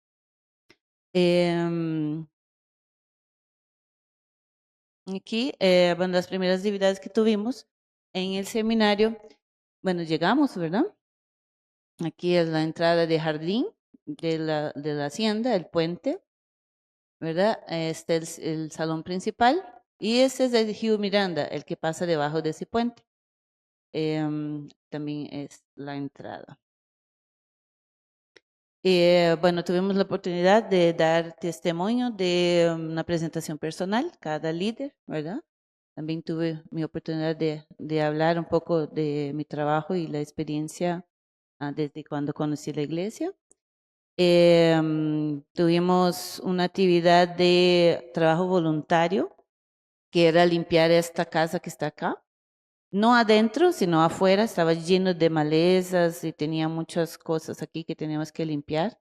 Aquí, bueno, las primeras actividades que tuvimos en el seminario, bueno, llegamos, ¿verdad? Aquí es la entrada de jardín de la hacienda, el puente, ¿verdad? Este es el salón principal y este es el Hugh Miranda, el que pasa debajo de ese puente. También es la entrada. Bueno, tuvimos la oportunidad de dar testimonio de una presentación personal, cada líder, ¿verdad? También tuve mi oportunidad de hablar un poco de mi trabajo y la experiencia desde cuando conocí la iglesia. Tuvimos una actividad de trabajo voluntario que era limpiar esta casa que está acá. No adentro, sino afuera, estaba lleno de malezas y tenía muchas cosas aquí que teníamos que limpiar.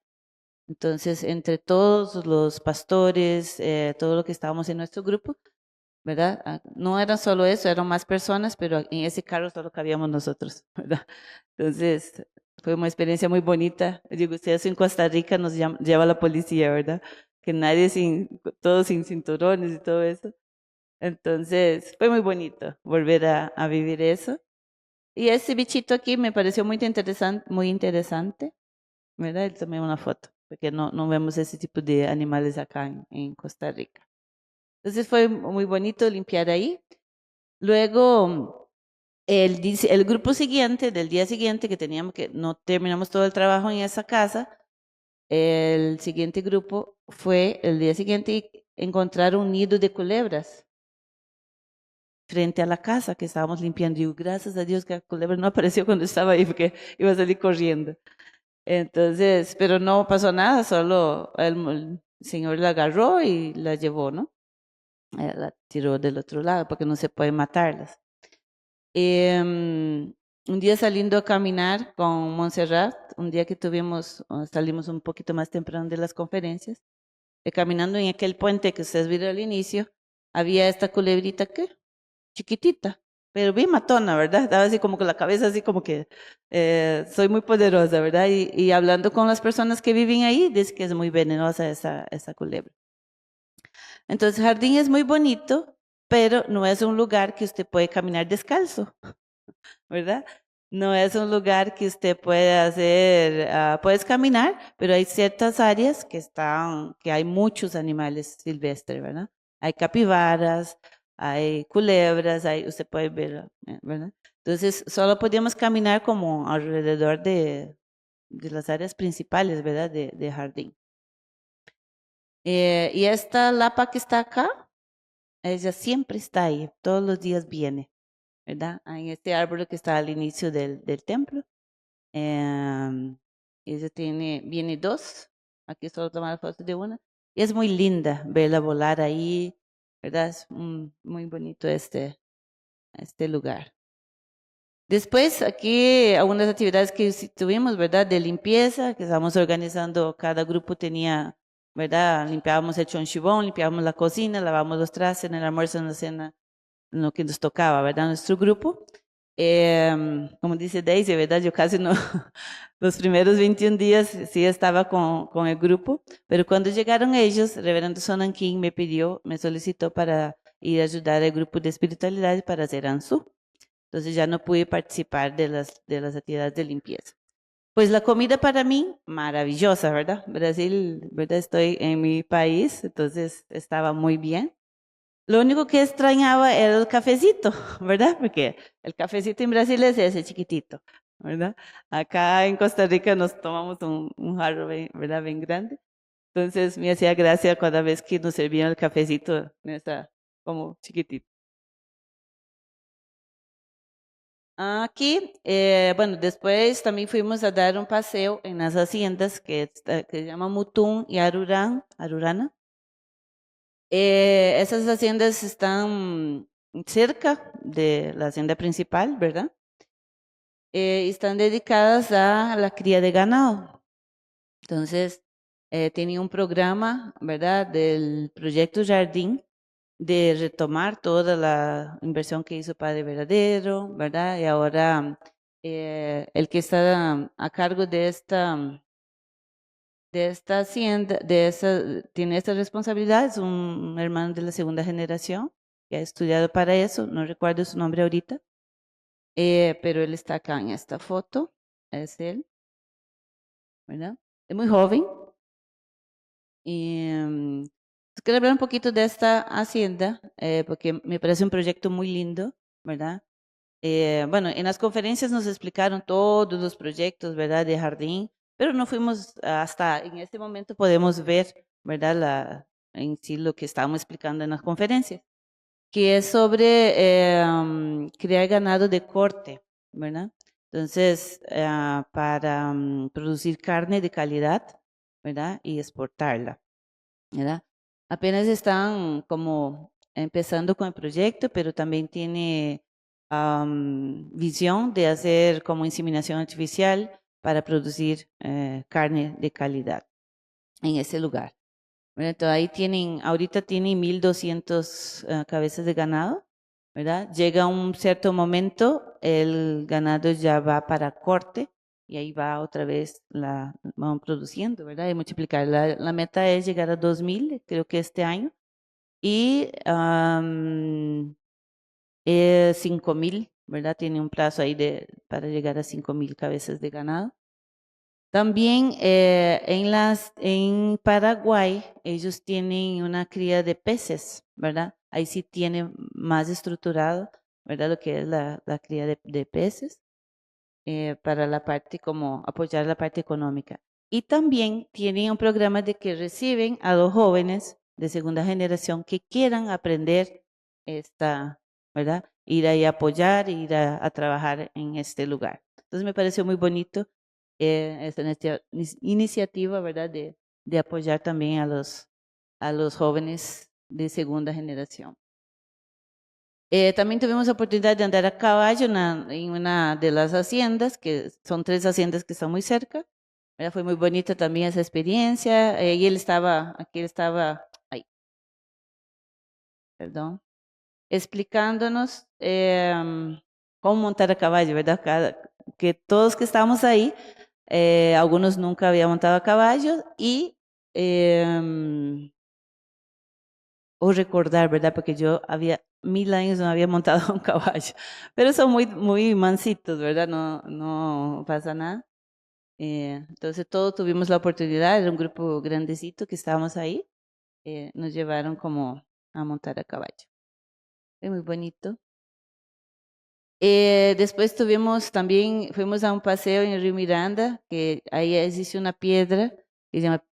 Entonces, entre todos los pastores, todo lo que estábamos en nuestro grupo, ¿verdad? No era solo eso, eran más personas, pero en ese carro solo cabíamos nosotros, ¿verdad? Entonces, fue una experiencia muy bonita. Digo, ustedes en Costa Rica nos lleva la policía, ¿verdad? Que nadie todos sin cinturones y todo eso. Entonces, fue muy bonito volver a vivir eso. Y ese bichito aquí me pareció muy interesante, ¿verdad? Y tomé una foto, porque no vemos ese tipo de animales acá en Costa Rica. Entonces fue muy bonito limpiar ahí. Luego, el grupo siguiente, del día siguiente, no terminamos todo el trabajo en esa casa, el siguiente grupo fue el día siguiente encontrar un nido de culebras frente a la casa que estábamos limpiando. Y gracias a Dios que la culebra no apareció cuando estaba ahí, porque iba a salir corriendo. Entonces, pero no pasó nada, solo el señor la agarró y la llevó, ¿no? La tiró del otro lado porque no se puede matarlas. Un día saliendo a caminar con Montserrat, un día que salimos un poquito más temprano de las conferencias, caminando en aquel puente que ustedes vieron al inicio, había esta culebrita que chiquitita, pero bien matona, ¿verdad? Daba así como que la cabeza así como que soy muy poderosa, ¿verdad? Y hablando con las personas que viven ahí, dice que es muy venenosa esa culebra. Entonces, el jardín es muy bonito, pero no es un lugar que usted puede caminar descalzo, ¿verdad? No es un lugar que usted puede hacer, puedes caminar, pero hay ciertas áreas que hay muchos animales silvestres, ¿verdad? Hay capibaras, hay culebras, usted puede ver, ¿verdad? Entonces, solo podíamos caminar como alrededor de las áreas principales, ¿verdad? De jardín. Y esta lapa que está acá, ella siempre está ahí, todos los días viene, ¿verdad? En este árbol que está al inicio del templo. Ella viene dos, aquí solo tomar fotos de una, y es muy linda verla volar ahí, ¿verdad? Es muy bonito este lugar. Después, aquí algunas actividades que sí tuvimos, ¿verdad? De limpieza, que estábamos organizando, cada grupo tenía, ¿verdad? Limpiábamos el chonchibón, limpiábamos la cocina, lavábamos los trastes en el almuerzo, en la cena, en lo que nos tocaba, ¿verdad? Nuestro grupo. Como dice Daisy, ¿verdad? Yo casi no, los primeros 21 días sí estaba con el grupo, pero cuando llegaron ellos, el reverendo Sonan King me solicitó para ir a ayudar al grupo de espiritualidad para hacer Ansú. Entonces ya no pude participar de las actividades de limpieza. Pues la comida para mí, maravillosa, ¿verdad? Brasil, ¿verdad? Estoy en mi país, entonces estaba muy bien. Lo único que extrañaba era el cafecito, ¿verdad? Porque el cafecito en Brasil es ese chiquitito, ¿verdad? Acá en Costa Rica nos tomamos un jarro, ¿verdad? Bien grande. Entonces me hacía gracia cada vez que nos servían el cafecito, como chiquitito. Aquí, bueno, después también fuimos a dar un paseo en las haciendas que se llama Mutum y Arurana. Esas haciendas están cerca de la hacienda principal, ¿verdad? Y están dedicadas a la cría de ganado. Entonces, tenía un programa, ¿verdad?, del proyecto Jardín de retomar toda la inversión que hizo Padre Verdadero, ¿verdad? Y ahora el que está a cargo de esta hacienda, tiene esta responsabilidad, es un hermano de la segunda generación que ha estudiado para eso, no recuerdo su nombre ahorita, pero él está acá en esta foto, es él, ¿verdad? Es muy joven y quiero hablar un poquito de esta hacienda porque me parece un proyecto muy lindo, ¿verdad? Bueno, en las conferencias nos explicaron todos los proyectos, ¿verdad? De jardín, pero no fuimos hasta en este momento podemos ver, ¿verdad? En sí lo que estábamos explicando en las conferencias, que es sobre criar ganado de corte, ¿verdad? Entonces, para producir carne de calidad, ¿verdad? Y exportarla, ¿verdad? Apenas están como empezando con el proyecto, pero también tiene visión de hacer como inseminación artificial para producir carne de calidad en ese lugar. ¿Verdad? Entonces ahí ahorita tienen 1.200 cabezas de ganado, ¿verdad? Llega un cierto momento, el ganado ya va para corte y ahí va otra vez, van produciendo, ¿verdad? Y multiplicar. La meta es llegar a 2.000, creo que este año, y 5.000, ¿verdad? Tiene un plazo ahí para llegar a 5.000 cabezas de ganado. También en Paraguay ellos tienen una cría de peces, ¿verdad? Ahí sí tienen más estructurado, ¿verdad? Lo que es la cría de peces para la parte como apoyar la parte económica. Y también tienen un programa de que reciben a los jóvenes de segunda generación que quieran aprender ¿verdad? Ir ahí a apoyar, ir a trabajar en este lugar. Entonces me pareció muy bonito esta iniciativa, ¿verdad? De apoyar también a los jóvenes de segunda generación. También tuvimos la oportunidad de andar a caballo en una de las haciendas, que son 3 haciendas que están muy cerca. Fue muy bonita también esa experiencia. Y aquí él estaba, ay, perdón, explicándonos cómo montar a caballo, ¿verdad? Que todos que estábamos ahí, algunos nunca habían montado a caballo y o recordar, ¿verdad? Porque yo había 1.000 años no había montado un caballo, pero son muy, muy mansitos, ¿verdad? No pasa nada. Entonces todos tuvimos la oportunidad, era un grupo grandecito que estábamos ahí, nos llevaron como a montar a caballo. Fue muy bonito. Después fuimos a un paseo en el río Miranda, que ahí existe una piedra que se llama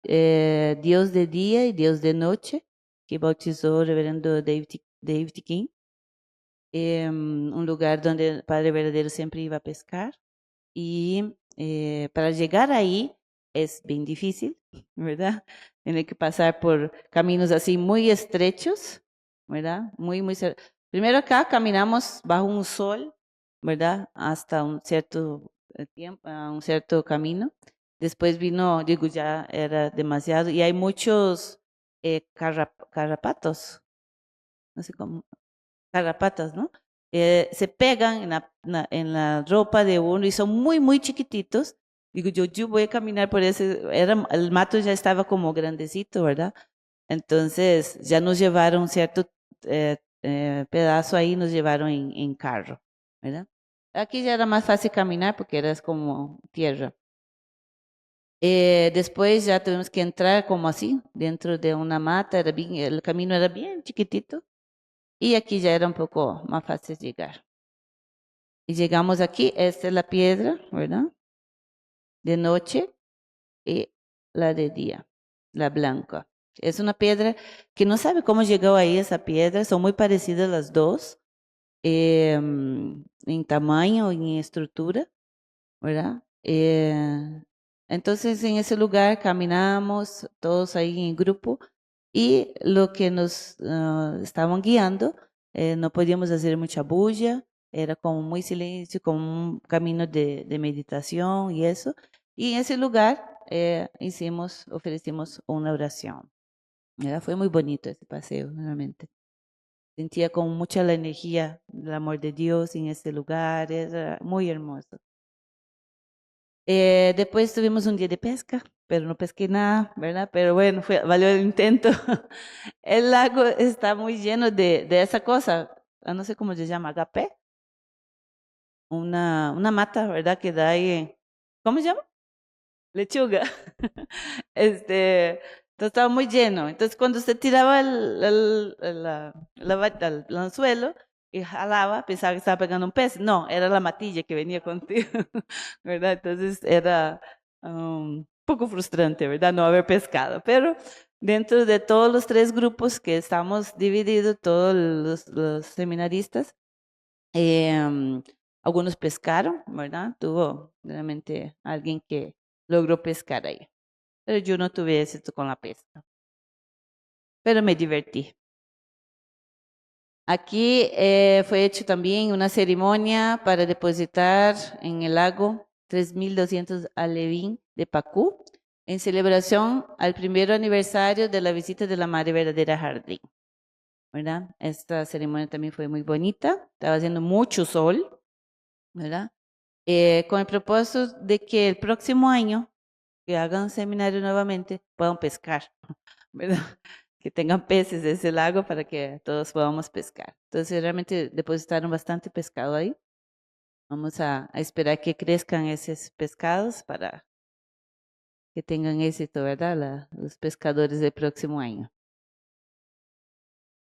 Dios de Día y Dios de Noche, que bautizó el reverendo David King. Un lugar donde el Padre Verdadero siempre iba a pescar. Y para llegar ahí es bien difícil, ¿verdad? Tiene que pasar por caminos así muy estrechos, ¿verdad? Primero acá caminamos bajo un sol, ¿verdad? Hasta un cierto tiempo, a un cierto camino. Después digo, ya era demasiado. Y hay muchos carrapatos, no sé cómo, garrapatas, ¿no? Se pegan en la ropa de uno y son muy, muy chiquititos. Digo, yo voy a caminar por ese, el mato ya estaba como grandecito, ¿verdad? Entonces ya nos llevaron cierto pedazo ahí, nos llevaron en carro, ¿verdad? Aquí ya era más fácil caminar porque era como tierra. Después ya tuvimos que entrar como así, dentro de una mata, el camino era bien chiquitito. Y aquí ya era un poco más fácil llegar. Y llegamos aquí, esta es la piedra, ¿verdad? De noche y la de día, la blanca. Es una piedra que no sabe cómo llegó ahí esa piedra, son muy parecidas las dos, en tamaño y en estructura, ¿verdad? Entonces en ese lugar caminamos todos ahí en grupo y lo que nos estaban guiando, no podíamos hacer mucha bulla, era como muy silencio, como un camino de meditación y eso. Y en ese lugar ofrecimos una oración. ¿Verdad? Fue muy bonito ese paseo, realmente. Sentía como mucha la energía, el amor de Dios en ese lugar, era muy hermoso. Después tuvimos un día de pesca, pero no pesqué nada, ¿verdad? Pero bueno, valió el intento. El lago está muy lleno de esa cosa, no sé cómo se llama, agapé, una mata, ¿verdad? Que da ahí, ¿cómo se llama? Lechuga. Entonces estaba muy lleno. Entonces cuando usted tiraba el anzuelo y jalaba, pensaba que estaba pegando un pez. No, era la matilla que venía contigo, ¿verdad? Entonces era un poco frustrante, ¿verdad? No haber pescado. Pero dentro de todos los 3 grupos que estamos divididos, todos los seminaristas, algunos pescaron, ¿verdad? Tuvo realmente alguien que logró pescar ahí. Pero yo no tuve éxito con la pesca. Pero me divertí. Aquí fue hecho también una ceremonia para depositar en el lago 3.200 alevín de Pacú en celebración al primer aniversario de la visita de la Madre Verdadera a Jardín, ¿verdad? Esta ceremonia también fue muy bonita, estaba haciendo mucho sol, ¿verdad? Con el propósito de que el próximo año que hagan seminario nuevamente puedan pescar, ¿verdad? Que tengan peces de ese lago para que todos podamos pescar. Entonces realmente depositaron bastante pescado ahí. Vamos a esperar que crezcan esos pescados para que tengan éxito, ¿verdad? Los pescadores del próximo año.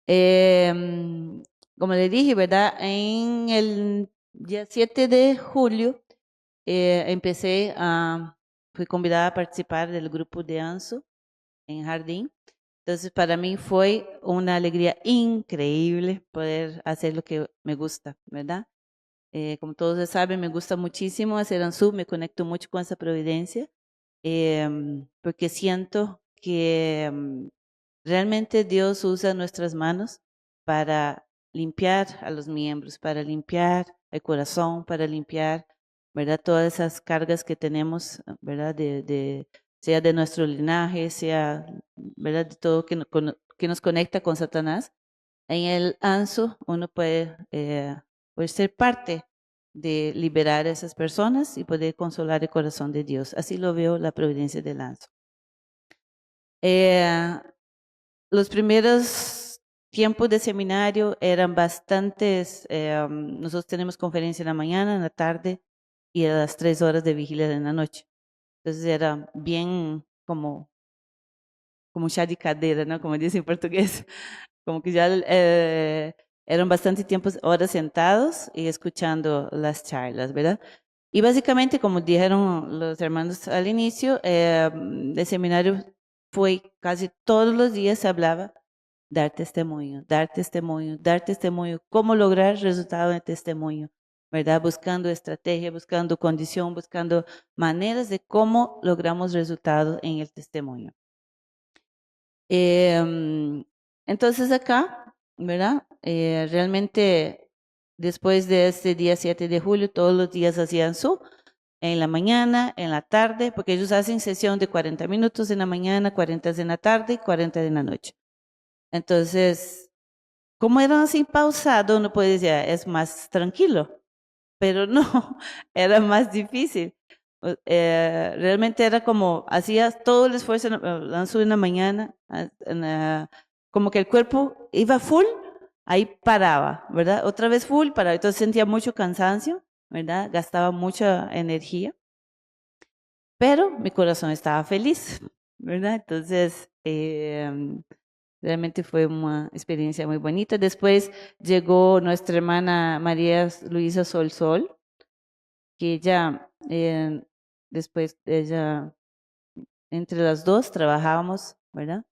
Como le dije, ¿verdad? En el día 7 de julio fui convidada a participar del grupo de ANSO en Jardín. Entonces, para mí fue una alegría increíble poder hacer lo que me gusta, ¿verdad? Como todos saben, me gusta muchísimo hacer ANSU, me conecto mucho con esa providencia, porque siento que realmente Dios usa nuestras manos para limpiar a los miembros, para limpiar el corazón, para limpiar, ¿verdad? Todas esas cargas que tenemos, ¿verdad? Sea de nuestro linaje, sea, ¿verdad? De todo que nos conecta con Satanás. En el ANSO uno puede ser parte de liberar a esas personas y poder consolar el corazón de Dios. Así lo veo la providencia del ANSO. Los primeros tiempos de seminario eran bastantes. Nosotros tenemos conferencia en la mañana, en la tarde y a las 3 horas de vigilia en la noche. Entonces era bien como chá de cadeira, ¿no? Como dice en portugués. Como que ya eran bastante tiempos, horas sentados y escuchando las charlas, ¿verdad? Y básicamente, como dijeron los hermanos al inicio, el seminario fue casi todos los días se hablaba dar testimonio, dar testimonio, dar testimonio, cómo lograr resultado en el testimonio, ¿verdad? Buscando estrategia, buscando condición, buscando maneras de cómo logramos resultados en el testimonio. Entonces acá, ¿verdad? Realmente después de este día 7 de julio, todos los días hacían en la mañana, en la tarde, porque ellos hacen sesión de 40 minutos en la mañana, 40 en la tarde y 40 en la noche. Entonces, como eran así pausado, uno puede decir, es más tranquilo, pero no, era más difícil. Realmente era como, hacías todo el esfuerzo, lanzó en la mañana, como que el cuerpo iba full, ahí paraba, ¿verdad? Otra vez full, paraba, entonces sentía mucho cansancio, ¿verdad? Gastaba mucha energía, pero mi corazón estaba feliz, ¿verdad? Entonces, realmente fue una experiencia muy bonita. Después llegó nuestra hermana María Luisa Sol, que ella, después ella, entre las dos trabajábamos, ¿verdad?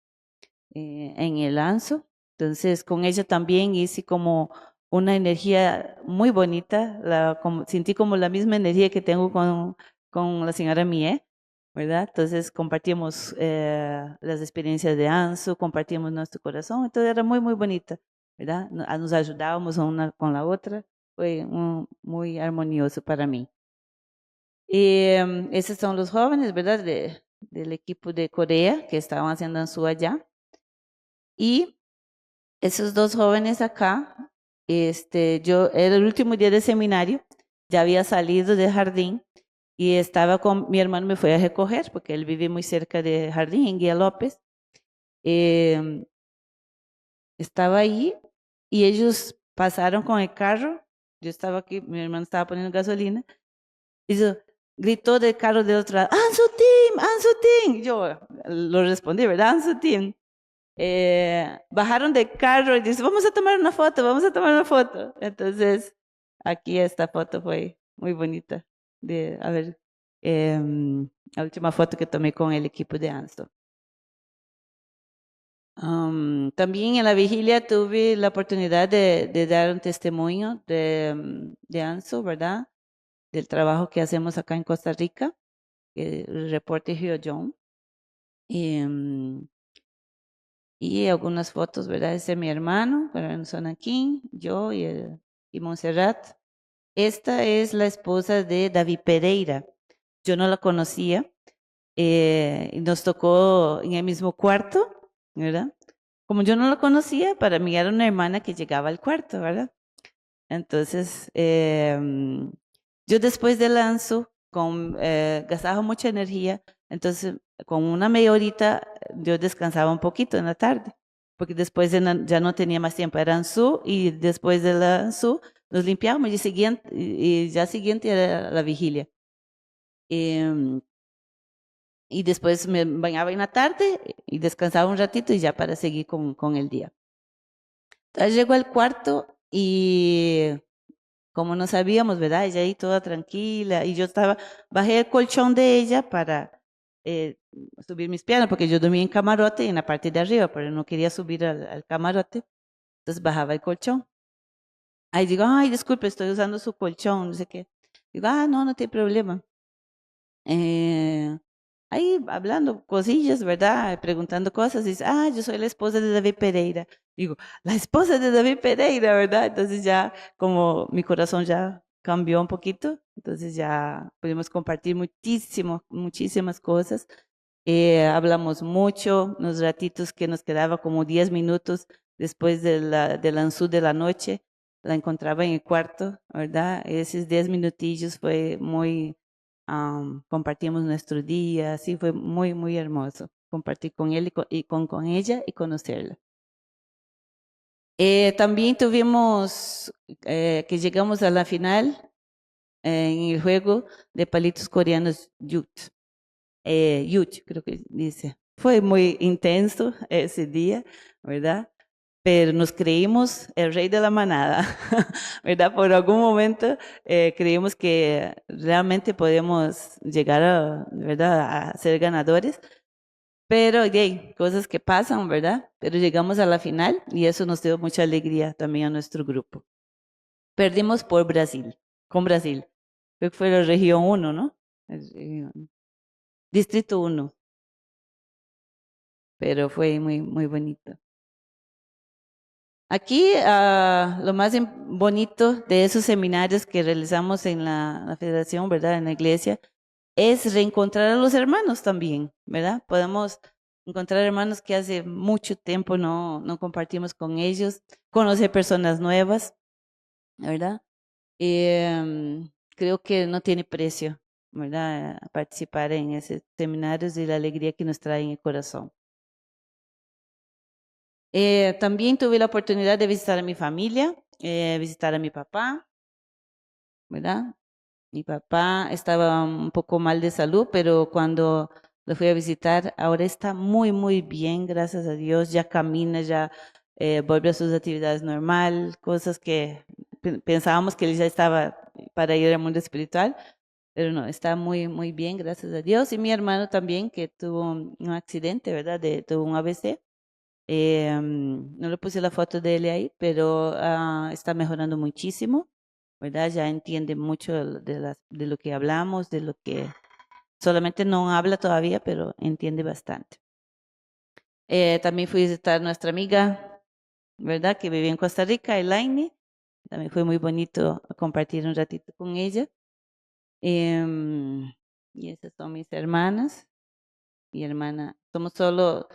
En el ANSO. Entonces, con ella también hice como una energía muy bonita, sentí como la misma energía que tengo con la señora Mie, ¿verdad? Entonces, compartimos las experiencias de ANSO, compartimos nuestro corazón, entonces era muy, muy bonita, ¿verdad? Nos ayudábamos una con la otra, fue muy armonioso para mí. Esos son los jóvenes, ¿verdad? Del equipo de Corea que estaban haciendo ANSU allá. Y esos dos jóvenes acá, yo era el último día de seminario, ya había salido del jardín y estaba con mi hermano, me fue a recoger porque él vive muy cerca de jardín, en Guía López. Estaba ahí y ellos pasaron con el carro. Yo estaba aquí, mi hermano estaba poniendo gasolina y gritó del carro del otro lado, ¡Ansu Team! ¡Ansu Team! Yo lo respondí, ¿verdad? ¡Ansu Team! Bajaron del carro y dice, vamos a tomar una foto, vamos a tomar una foto. Entonces, aquí esta foto fue muy bonita. La última foto que tomé con el equipo de ANSO. También en la vigilia tuve la oportunidad de dar un testimonio de ANSO, ¿verdad? Del trabajo que hacemos acá en Costa Rica, el reporte Rio John. Y algunas fotos, ¿verdad? Ese es mi hermano, ¿verdad? Son aquí, yo y Montserrat. Esta es la esposa de David Pereira. Yo no la conocía. Y nos tocó en el mismo cuarto, ¿verdad? Como yo no la conocía, para mí era una hermana que llegaba al cuarto, ¿verdad? Entonces, yo después del lanzo, gastaba mucha energía, entonces con una media horita yo descansaba un poquito en la tarde, porque después ya no tenía más tiempo, era Anzú, y después de la Anzú nos limpiábamos y ya siguiente era la vigilia. Em, y después me bañaba en la tarde y descansaba un ratito y ya para seguir con el día. Entonces llego al cuarto y como no sabíamos, ¿verdad? Ella ahí toda tranquila y yo bajé el colchón de ella para eh, subir mis piernas porque yo dormía en camarote en la parte de arriba, pero no quería subir al camarote, entonces bajaba el colchón. Ahí digo, ay, disculpe, estoy usando su colchón, no sé qué. Digo, no, no tiene problema. Eh, Ahí hablando cosillas, ¿verdad? Preguntando cosas, dice, yo soy la esposa de David Pereira. Digo, la esposa de David Pereira, ¿verdad? Entonces ya como mi corazón ya cambió un poquito, entonces ya pudimos compartir muchísimas cosas. Hablamos mucho, unos ratitos que nos quedaba como 10 minutos después del ansú de la noche, la encontraba en el cuarto, ¿verdad? Esos 10 minutillos fue muy compartimos nuestro día, sí, fue muy hermoso compartir con él con ella y conocerla. También tuvimos que llegamos a la final en el juego de palitos coreanos Youth, creo que dice. Fue muy intenso ese día, ¿verdad? Pero nos creímos el rey de la manada, ¿verdad? Por algún momento creímos que realmente podíamos llegar ¿verdad? A ser ganadores, pero hay cosas que pasan, ¿verdad? Pero llegamos a la final y eso nos dio mucha alegría también a nuestro grupo. Perdimos con Brasil. Creo que fue la región 1, ¿no? Distrito 1, pero fue muy bonito. Aquí lo más bonito de esos seminarios que realizamos en la federación, ¿verdad? En la iglesia, es reencontrar a los hermanos también, ¿verdad? Podemos encontrar hermanos que hace mucho tiempo no compartimos con ellos, conocer personas nuevas, ¿verdad? Creo que no tiene precio, ¿verdad? Participar en esos seminarios y la alegría que nos trae en el corazón. También tuve la oportunidad de visitar a mi familia, visitar a mi papá, ¿verdad? Mi papá estaba un poco mal de salud, pero cuando lo fui a visitar, ahora está muy bien, gracias a Dios, ya camina, ya vuelve a sus actividades normal, cosas que pensábamos que él ya estaba para ir al mundo espiritual, pero no, está muy bien, gracias a Dios. Y mi hermano también, que tuvo un accidente, ¿verdad? Tuvo un ABC. No le puse la foto de él ahí, pero está mejorando muchísimo, ¿verdad? Ya entiende mucho de lo que hablamos, de lo que solamente no habla todavía, pero entiende bastante. También fui a visitar a nuestra amiga, ¿verdad? Que vivía en Costa Rica, Elaine. También fue muy bonito compartir un ratito con ella. Y esas son mis hermanas. Mi hermana, somos solo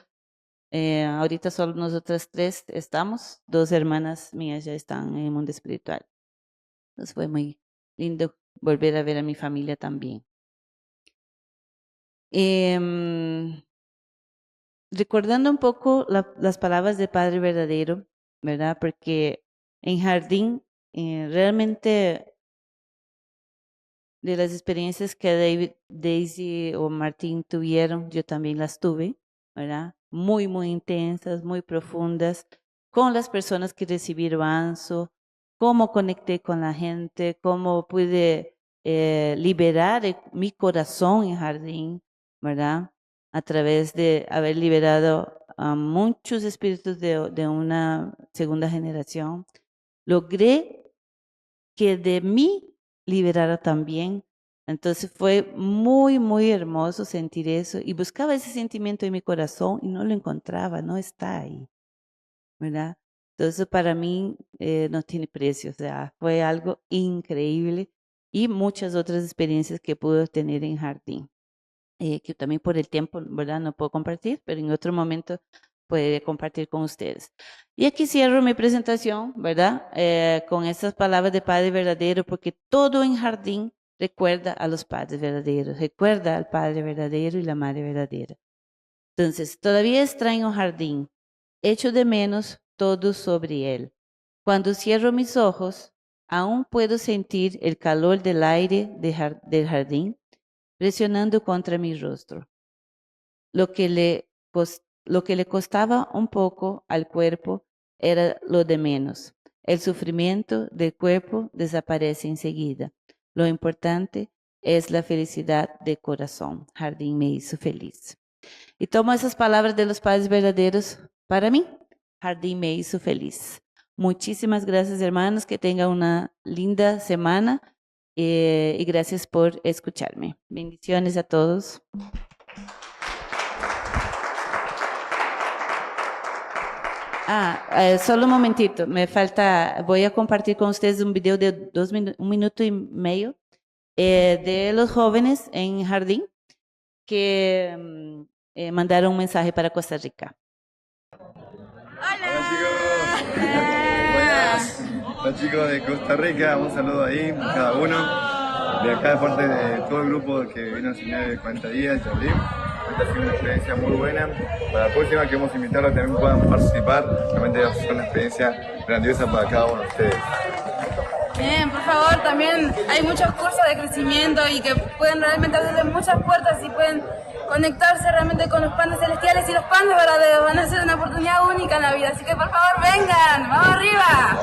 ahorita solo nosotras tres estamos, 2 hermanas mías ya están en el mundo espiritual. Entonces fue muy lindo volver a ver a mi familia también. Recordando un poco las palabras del Padre Verdadero, ¿verdad? Porque en Jardín realmente de las experiencias que Daisy o Martín tuvieron, yo también las tuve, ¿verdad? Muy intensas, muy profundas, con las personas que recibieron ANSO, cómo conecté con la gente, cómo pude liberar mi corazón en Jardín, ¿verdad? A través de haber liberado a muchos espíritus de una segunda generación. Logré que de mí liberara también Entonces fue muy, muy hermoso sentir eso y buscaba ese sentimiento en mi corazón y no lo encontraba, no está ahí, ¿verdad? Entonces para mí no tiene precio, o sea, fue algo increíble y muchas otras experiencias que pude tener en jardín, que también por el tiempo, ¿verdad? No puedo compartir, pero en otro momento puede compartir con ustedes. Y aquí cierro mi presentación, ¿verdad? Con estas palabras de Padre verdadero, porque todo en jardín recuerda a los padres verdaderos, recuerda al Padre verdadero y la Madre verdadera. Entonces, todavía extraño jardín, echo de menos todo sobre él. Cuando cierro mis ojos, aún puedo sentir el calor del aire del jardín presionando contra mi rostro. Lo que le costaba un poco al cuerpo era lo de menos. El sufrimiento del cuerpo desaparece enseguida. Lo importante es la felicidad de corazón. Jardín me hizo feliz. Y tomo esas palabras de los padres verdaderos para mí. Jardín me hizo feliz. Muchísimas gracias, hermanos. Que tengan una linda semana y gracias por escucharme. Bendiciones a todos. Solo un momentito, me falta, voy a compartir con ustedes un video de 1 minuto y medio de los jóvenes en jardín que mandaron un mensaje para Costa Rica. Hola chicos, buenas. Hola chicos de Costa Rica, un saludo ahí a cada uno. De acá de parte de todo el grupo que vino a enseñar de 40 días, Jardín. Esta ha sido una experiencia muy buena. Para la próxima queremos invitarlos a que también puedan participar. Realmente va a ser una experiencia grandiosa para cada uno de ustedes. Bien, por favor, también hay muchos cursos de crecimiento y que pueden realmente abrirles muchas puertas y pueden conectarse realmente con los padres celestiales y los padres verdaderos. Van a ser una oportunidad única en la vida, así que por favor vengan, ¡vamos arriba!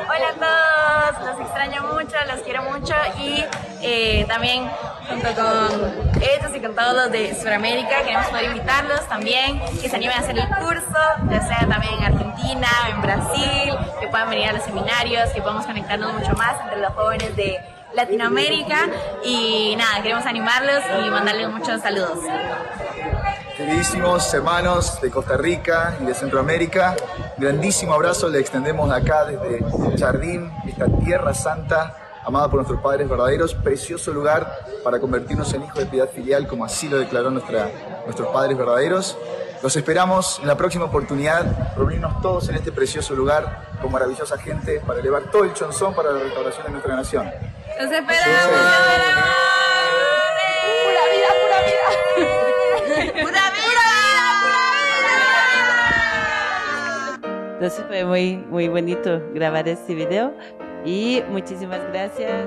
Hola a todos, los extraño mucho, los quiero mucho y también junto con ellos y con todos los de Sudamérica queremos poder invitarlos también, que se animen a hacer el curso, ya sea también en Argentina, en Brasil, que puedan venir a los seminarios, que podamos conectarnos mucho más entre los jóvenes de Latinoamérica y nada, queremos animarlos y mandarles muchos saludos. Queridísimos hermanos de Costa Rica y de Centroamérica, grandísimo abrazo le extendemos de acá desde Jardín, esta tierra santa, amada por nuestros padres verdaderos, precioso lugar para convertirnos en hijos de piedad filial, como así lo declaró nuestros padres verdaderos. Los esperamos en la próxima oportunidad, reunirnos todos en este precioso lugar con maravillosa gente para elevar todo el chonzón para la restauración de nuestra nación. ¡Los esperamos! ¡Pura vida, pura vida! ¡Pura vida! Entonces fue muy, muy bonito grabar este video y muchísimas gracias.